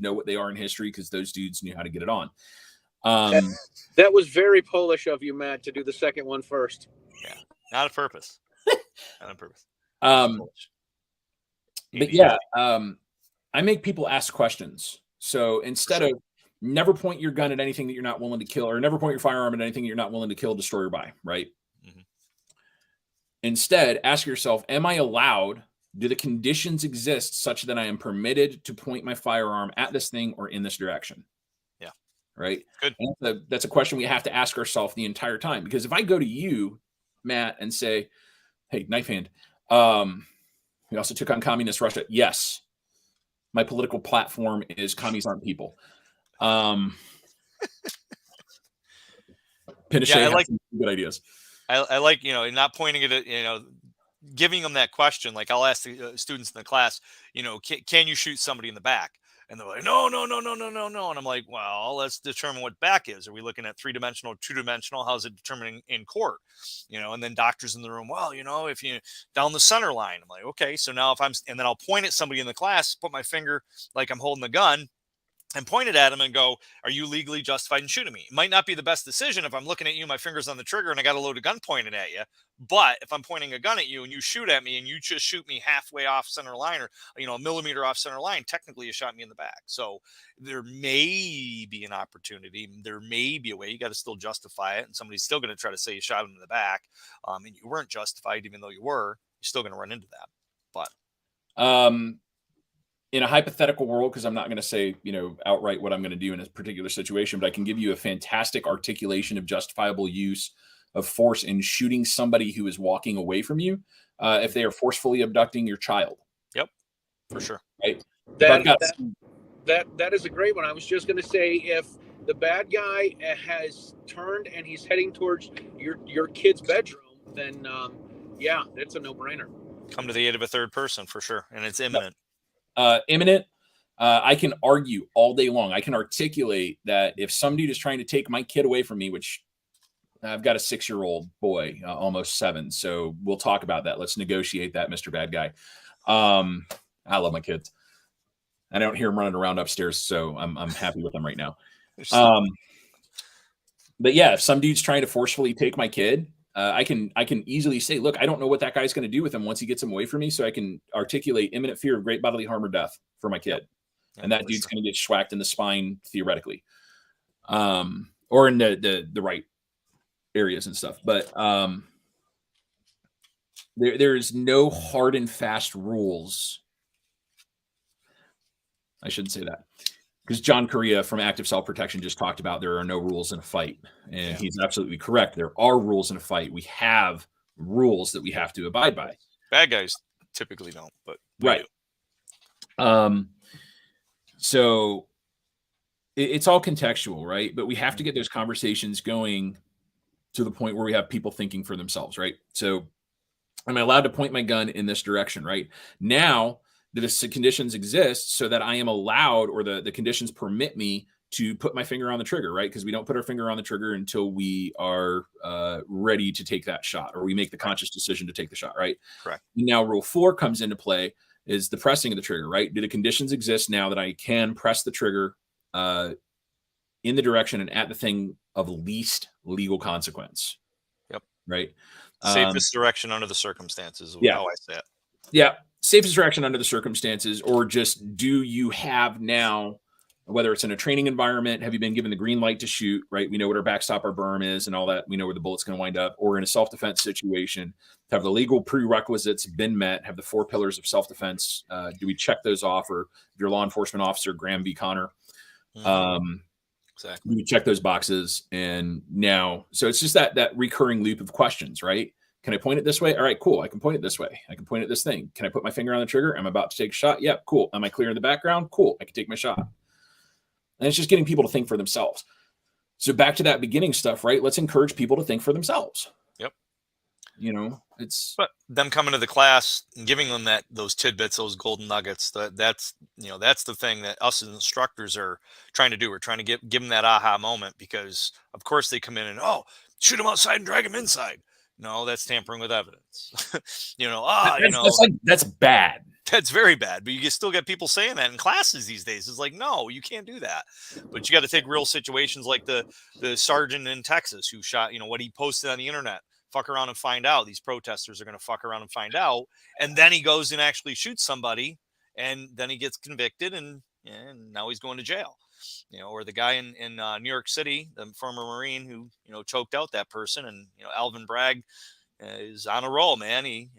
know what they are in history, because those dudes knew how to get it on. That was very Polish of you, Matt, to do the second one first. Yeah, not on purpose. Not on purpose. But yeah, I make people ask questions. So instead of never point your gun at anything that you're not willing to kill, or never point your firearm at anything that you're not willing to kill, destroy, or buy, right? Mm-hmm. Instead, ask yourself, am I allowed? Do the conditions exist such that I am permitted to point my firearm at this thing or in this direction? Yeah. Right? Good. And that's a question we have to ask ourselves the entire time. Because if I go to you, Matt, and say, hey, knife hand, we also took on communist Russia. Yes. My political platform is commies aren't people. Pinochet, I like good ideas. I like, not pointing it at, giving them that question. Like I'll ask the students in the class, can you shoot somebody in the back? And they're like, no. And I'm like, well, let's determine what back is. Are we looking at 3-dimensional, 2-dimensional? How's it determining in court? And then doctors in the room, well, if you down the center line, I'm like, okay, so now and then I'll point at somebody in the class, put my finger like I'm holding the gun, and point it at him and go, are you legally justified in shooting me? It might not be the best decision if I'm looking at you, my finger's on the trigger, and I got a loaded gun pointed at you. But if I'm pointing a gun at you and you shoot at me and you just shoot me halfway off center line, or, a millimeter off center line, technically you shot me in the back. So there may be an opportunity. There may be a way. You got to still justify it. And somebody's still going to try to say you shot him in the back. And you weren't justified, even though you were. You're still going to run into that. But in a hypothetical world, because I'm not going to say, outright what I'm going to do in a particular situation, but I can give you a fantastic articulation of justifiable use of force in shooting somebody who is walking away from you, if they are forcefully abducting your child. Yep, for sure. Right. That is a great one. I was just going to say, if the bad guy has turned and he's heading towards your kid's bedroom, then yeah, that's a no-brainer. Come to the aid of a third person for sure, and it's imminent. Imminent. I can argue all day long. I can articulate that if some dude is trying to take my kid away from me, which I've got a 6-year-old boy, almost 7. So we'll talk about that. Let's negotiate that, Mr. Bad Guy. I love my kids. I don't hear them running around upstairs, so I'm happy with them right now. But yeah, if some dude's trying to forcefully take my kid, I can easily say, look, I don't know what that guy's going to do with him once he gets him away from me. So I can articulate imminent fear of great bodily harm or death for my kid. Yep. And that dude's going to get schwacked in the spine theoretically, or in the right areas and stuff. But there is no hard and fast rules. I shouldn't say that, because John Correa from Active Self-Protection just talked about there are no rules in a fight. And he's absolutely correct. There are rules in a fight. We have rules that we have to abide by. Bad guys typically don't, but right. So it's all contextual, right? But we have to get those conversations going to the point where we have people thinking for themselves, right? So am I allowed to point my gun in this direction, right? Now that the conditions exist so that I am allowed, or the conditions permit me to put my finger on the trigger, right? Because we don't put our finger on the trigger until we are ready to take that shot, or we make the conscious decision to take the shot, right? Correct. Now, rule 4 comes into play, is the pressing of the trigger, right? Do the conditions exist now that I can press the trigger in the direction and at the thing of least legal consequence? Yep. Right. Safest direction under the circumstances. How I say it. Yeah. Safest direction under the circumstances, or just, do you have now, whether it's in a training environment, have you been given the green light to shoot, right? We know what our backstop, our berm is and all that. We know where the bullet's going to wind up. Or in a self-defense situation, have the legal prerequisites been met? Have the 4 pillars of self-defense, do we check those off? Or if you're a law enforcement officer, Graham v. Connor, exactly. We check those boxes. And now, so it's just that recurring loop of questions, right? Can I point it this way? All right, cool. I can point it this way. I can point at this thing. Can I put my finger on the trigger? I'm about to take a shot. Yep, cool. Am I clear in the background? Cool. I can take my shot. And it's just getting people to think for themselves. So back to that beginning stuff, right? Let's encourage people to think for themselves. Yep. You know, it's but them coming to the class and giving them those tidbits, those golden nuggets. That's the thing that us as instructors are trying to do. We're trying to give them that aha moment, because of course they come in and shoot them outside and drag them inside. No, that's tampering with evidence. that's bad. That's very bad. But you can still get people saying that in classes these days. It's like, no, you can't do that. But you got to take real situations like the sergeant in Texas who shot, what he posted on the internet. Fuck around and find out. These protesters are going to fuck around and find out. And then he goes and actually shoots somebody, and then he gets convicted, and now he's going to jail. Or the guy in New York City, the former Marine who, choked out that person, and, Alvin Bragg is on a roll, man. He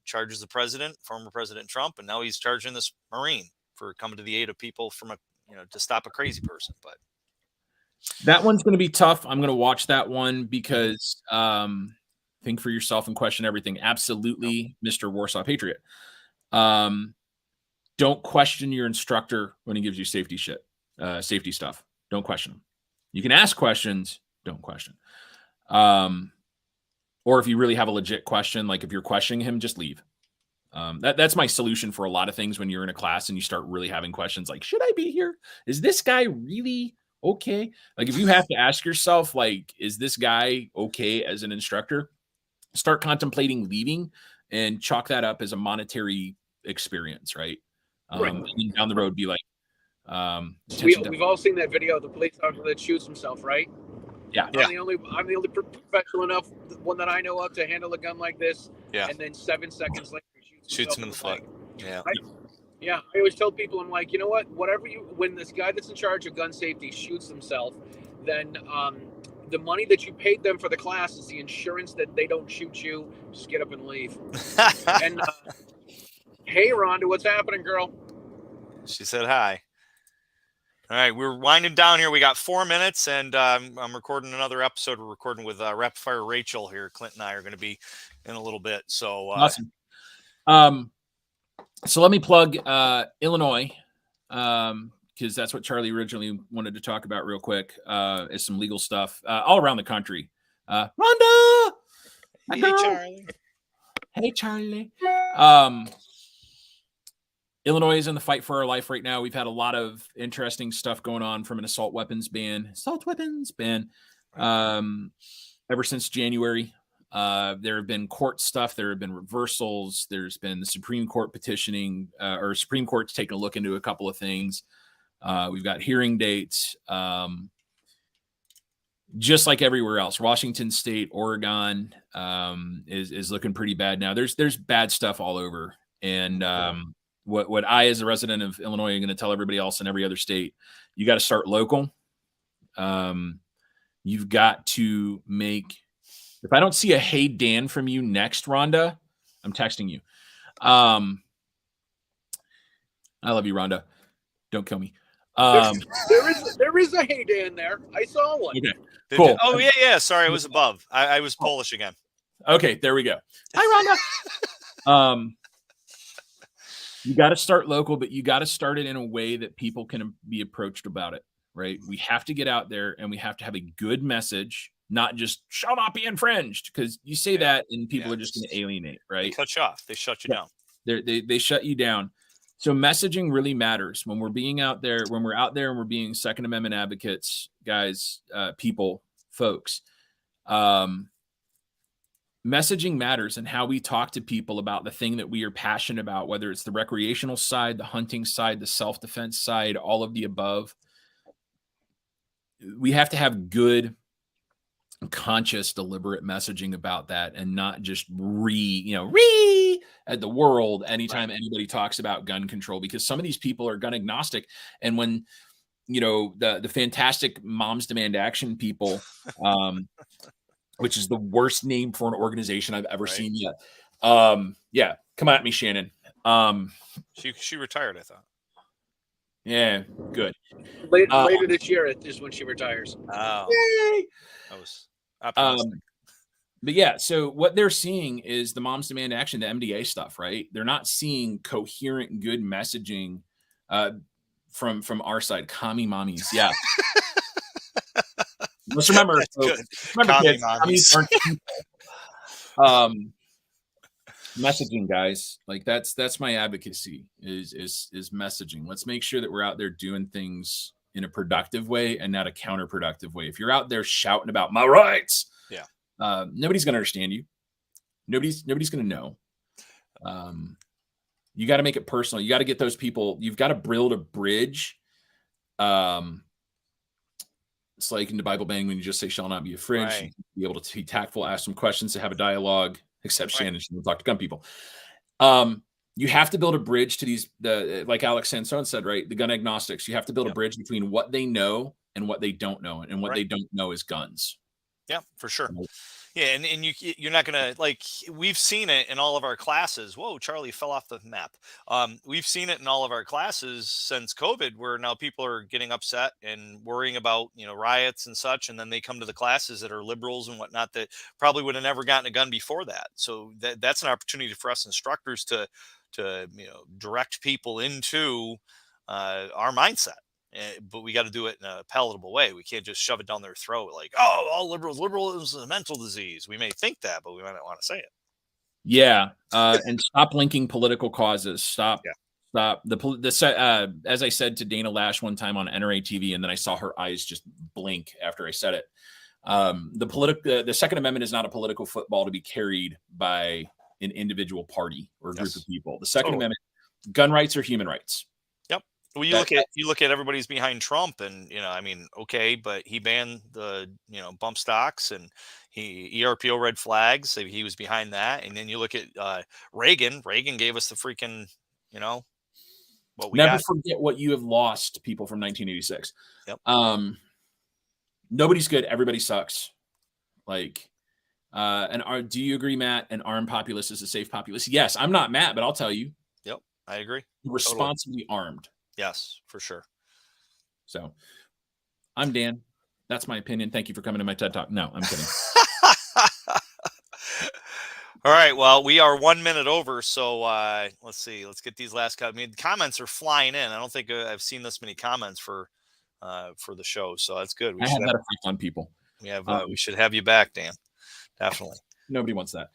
charges the president, former President Trump, and now he's charging this Marine for coming to the aid of people from to stop a crazy person. But that one's going to be tough. I'm going to watch that one because, think for yourself and question everything. Absolutely, Mr. Warsaw Patriot. Don't question your instructor when he gives you safety stuff. Don't question him. You can ask questions. Don't question. Or if you really have a legit question, like if you're questioning him, just leave. That's my solution for a lot of things when you're in a class and you start really having questions like, should I be here? Is this guy really okay? Like if you have to ask yourself, like, is this guy okay as an instructor? Start contemplating leaving and chalk that up as a monetary experience, right? And down the road, be like, we've all seen that video of the police officer that shoots himself, right? Yeah. I'm the only professional enough, one that I know of, to handle a gun like this. Yeah. And then 7 seconds later, shoots him in the foot. Yeah. I always tell people, I'm like, you know what? When this guy that's in charge of gun safety shoots himself, then the money that you paid them for the class is the insurance that they don't shoot you. Just get up and leave. And hey, Rhonda, what's happening, girl? She said hi. All right, we're winding down here. We got 4 minutes, and I'm recording another episode. We're recording with Rapid Fire Rachel here. Clint and I are going to be in a little bit. So awesome. So let me plug Illinois, because that's what Charlie originally wanted to talk about real quick, is some legal stuff all around the country. Rhonda! Hey, Charlie. Hey, Charlie. Illinois is in the fight for our life right now. We've had a lot of interesting stuff going on, from an assault weapons ban ever since January. There have been court stuff. There have been reversals. There's been the Supreme Court petitioning, or Supreme Court's taking a look into a couple of things. We've got hearing dates. Just like everywhere else, Washington State, Oregon is looking pretty bad now. There's bad stuff all over. And what I, as a resident of Illinois, am going to tell everybody else in every other state, you got to start local. You've got to make, if I don't see a "Hey Dan" from you next, Rhonda, I'm texting you. I love you, Rhonda. Don't kill me. There is a "Hey Dan" there. I saw one. Okay, cool. Oh yeah. Sorry, I was above. I was Polish again. Okay, there we go. Hi, Rhonda. You got to start local, but you got to start it in a way that people can be approached about it, right? We have to get out there, and we have to have a good message, not just "shall not be infringed," because you say that and people are just going to alienate, right? They cut you off. They shut you down. They shut you down. So messaging really matters when we're being out there, and we're being Second Amendment advocates, guys, people, folks. Messaging matters, and how we talk to people about the thing that we are passionate about, whether it's the recreational side, the hunting side, the self-defense side, all of the above. We have to have good, conscious, deliberate messaging about that, and not just at the world anytime anybody talks about gun control, because some of these people are gun agnostic. And when the fantastic Moms Demand Action people, which is the worst name for an organization I've ever seen yet. Yeah, come at me, Shannon. She retired, I thought. Yeah, good. Later this year is when she retires. Oh, yay! That was optimistic. But yeah, so what they're seeing is the Moms Demand Action, the MDA stuff, right? They're not seeing coherent, good messaging from our side. Commie mommies, yeah. Let's remember, kids, commies aren't people. Messaging, guys, like that's my advocacy is messaging. Let's make sure that we're out there doing things in a productive way and not a counterproductive way. If you're out there shouting about my rights, nobody's going to understand you. Nobody's going to know. You got to make it personal. You got to get those people. You've got to build a bridge. It's like in the Bible bang when you just say, "Shall not be afraid." Right. You be able to be tactful, ask some questions, to have a dialogue. Except Shannon, she will talk to gun people. You have to build a bridge to these, like Alex Sansone said, right? The gun agnostics. You have to build a bridge between what they know and what they don't know, and what they don't know is guns. Yeah, for sure. Yeah, and you're not gonna, like, we've seen it in all of our classes. Whoa, Charlie fell off the map. We've seen it in all of our classes since COVID, where now people are getting upset and worrying about, you know, riots and such, and then they come to the classes that are liberals and whatnot that probably would have never gotten a gun before that. So that's an opportunity for us instructors to you know, direct people into our mindset. But we got to do it in a palatable way. We can't just shove it down their throat like, oh, all liberalism is a mental disease. We may think that, but we might not want to say it. Yeah. And stop linking political causes. Stop. As I said to Dana Lash one time on NRA TV, and then I saw her eyes just blink after I said it. The Second Amendment is not a political football to be carried by an individual party or group of people. The Second Amendment, gun rights are human rights. Well, you look at everybody's behind Trump, and, you know, I mean, okay, but he banned the, you know, bump stocks, and he ERPO red flags. So he was behind that. And then you look at Reagan. Reagan gave us the freaking, you know, what we never forget what you have lost, people, from 1986. Yep. Nobody's good. Everybody sucks. Like, do you agree, Matt? An armed populace is a safe populace. Yes, I'm not Matt, but I'll tell you. Yep, I agree. Responsibly armed. Yes, for sure. So I'm Dan. That's my opinion. Thank you for coming to my TED Talk. No, I'm kidding. All right. Well, we are 1 minute over. So let's see. Let's get these last comments. I mean, comments are flying in. I don't think I've seen this many comments for the show. So that's good. I have that effect on people. We should have you back, Dan. Definitely. Nobody wants that.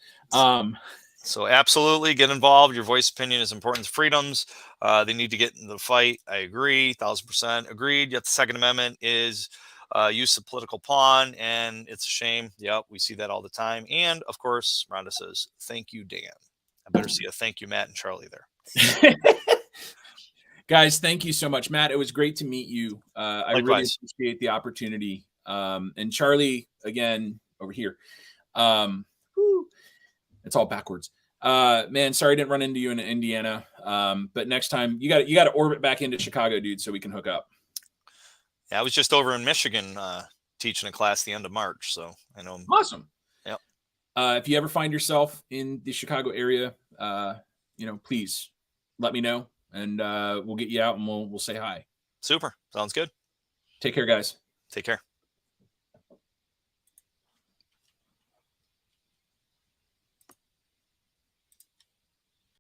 So absolutely get involved. Your voice opinion is important to freedoms. They need to get in the fight. I agree. 1000% agreed. Yet the Second Amendment is use of political pawn, and it's a shame. Yep, we see that all the time. And of course, Rhonda says, "Thank you, Dan." I better see a thank you, Matt and Charlie there. Guys, thank you so much, Matt. It was great to meet you. I really appreciate the opportunity. And Charlie, again, over here. It's all backwards. Man, sorry I didn't run into you in Indiana. But next time you got to orbit back into Chicago, dude, so we can hook up. Yeah, I was just over in Michigan teaching a class the end of March, so I know. Awesome. Yep. If you ever find yourself in the Chicago area, you know, please let me know, and we'll get you out and we'll say hi. Super. Sounds good. Take care, guys. Take care.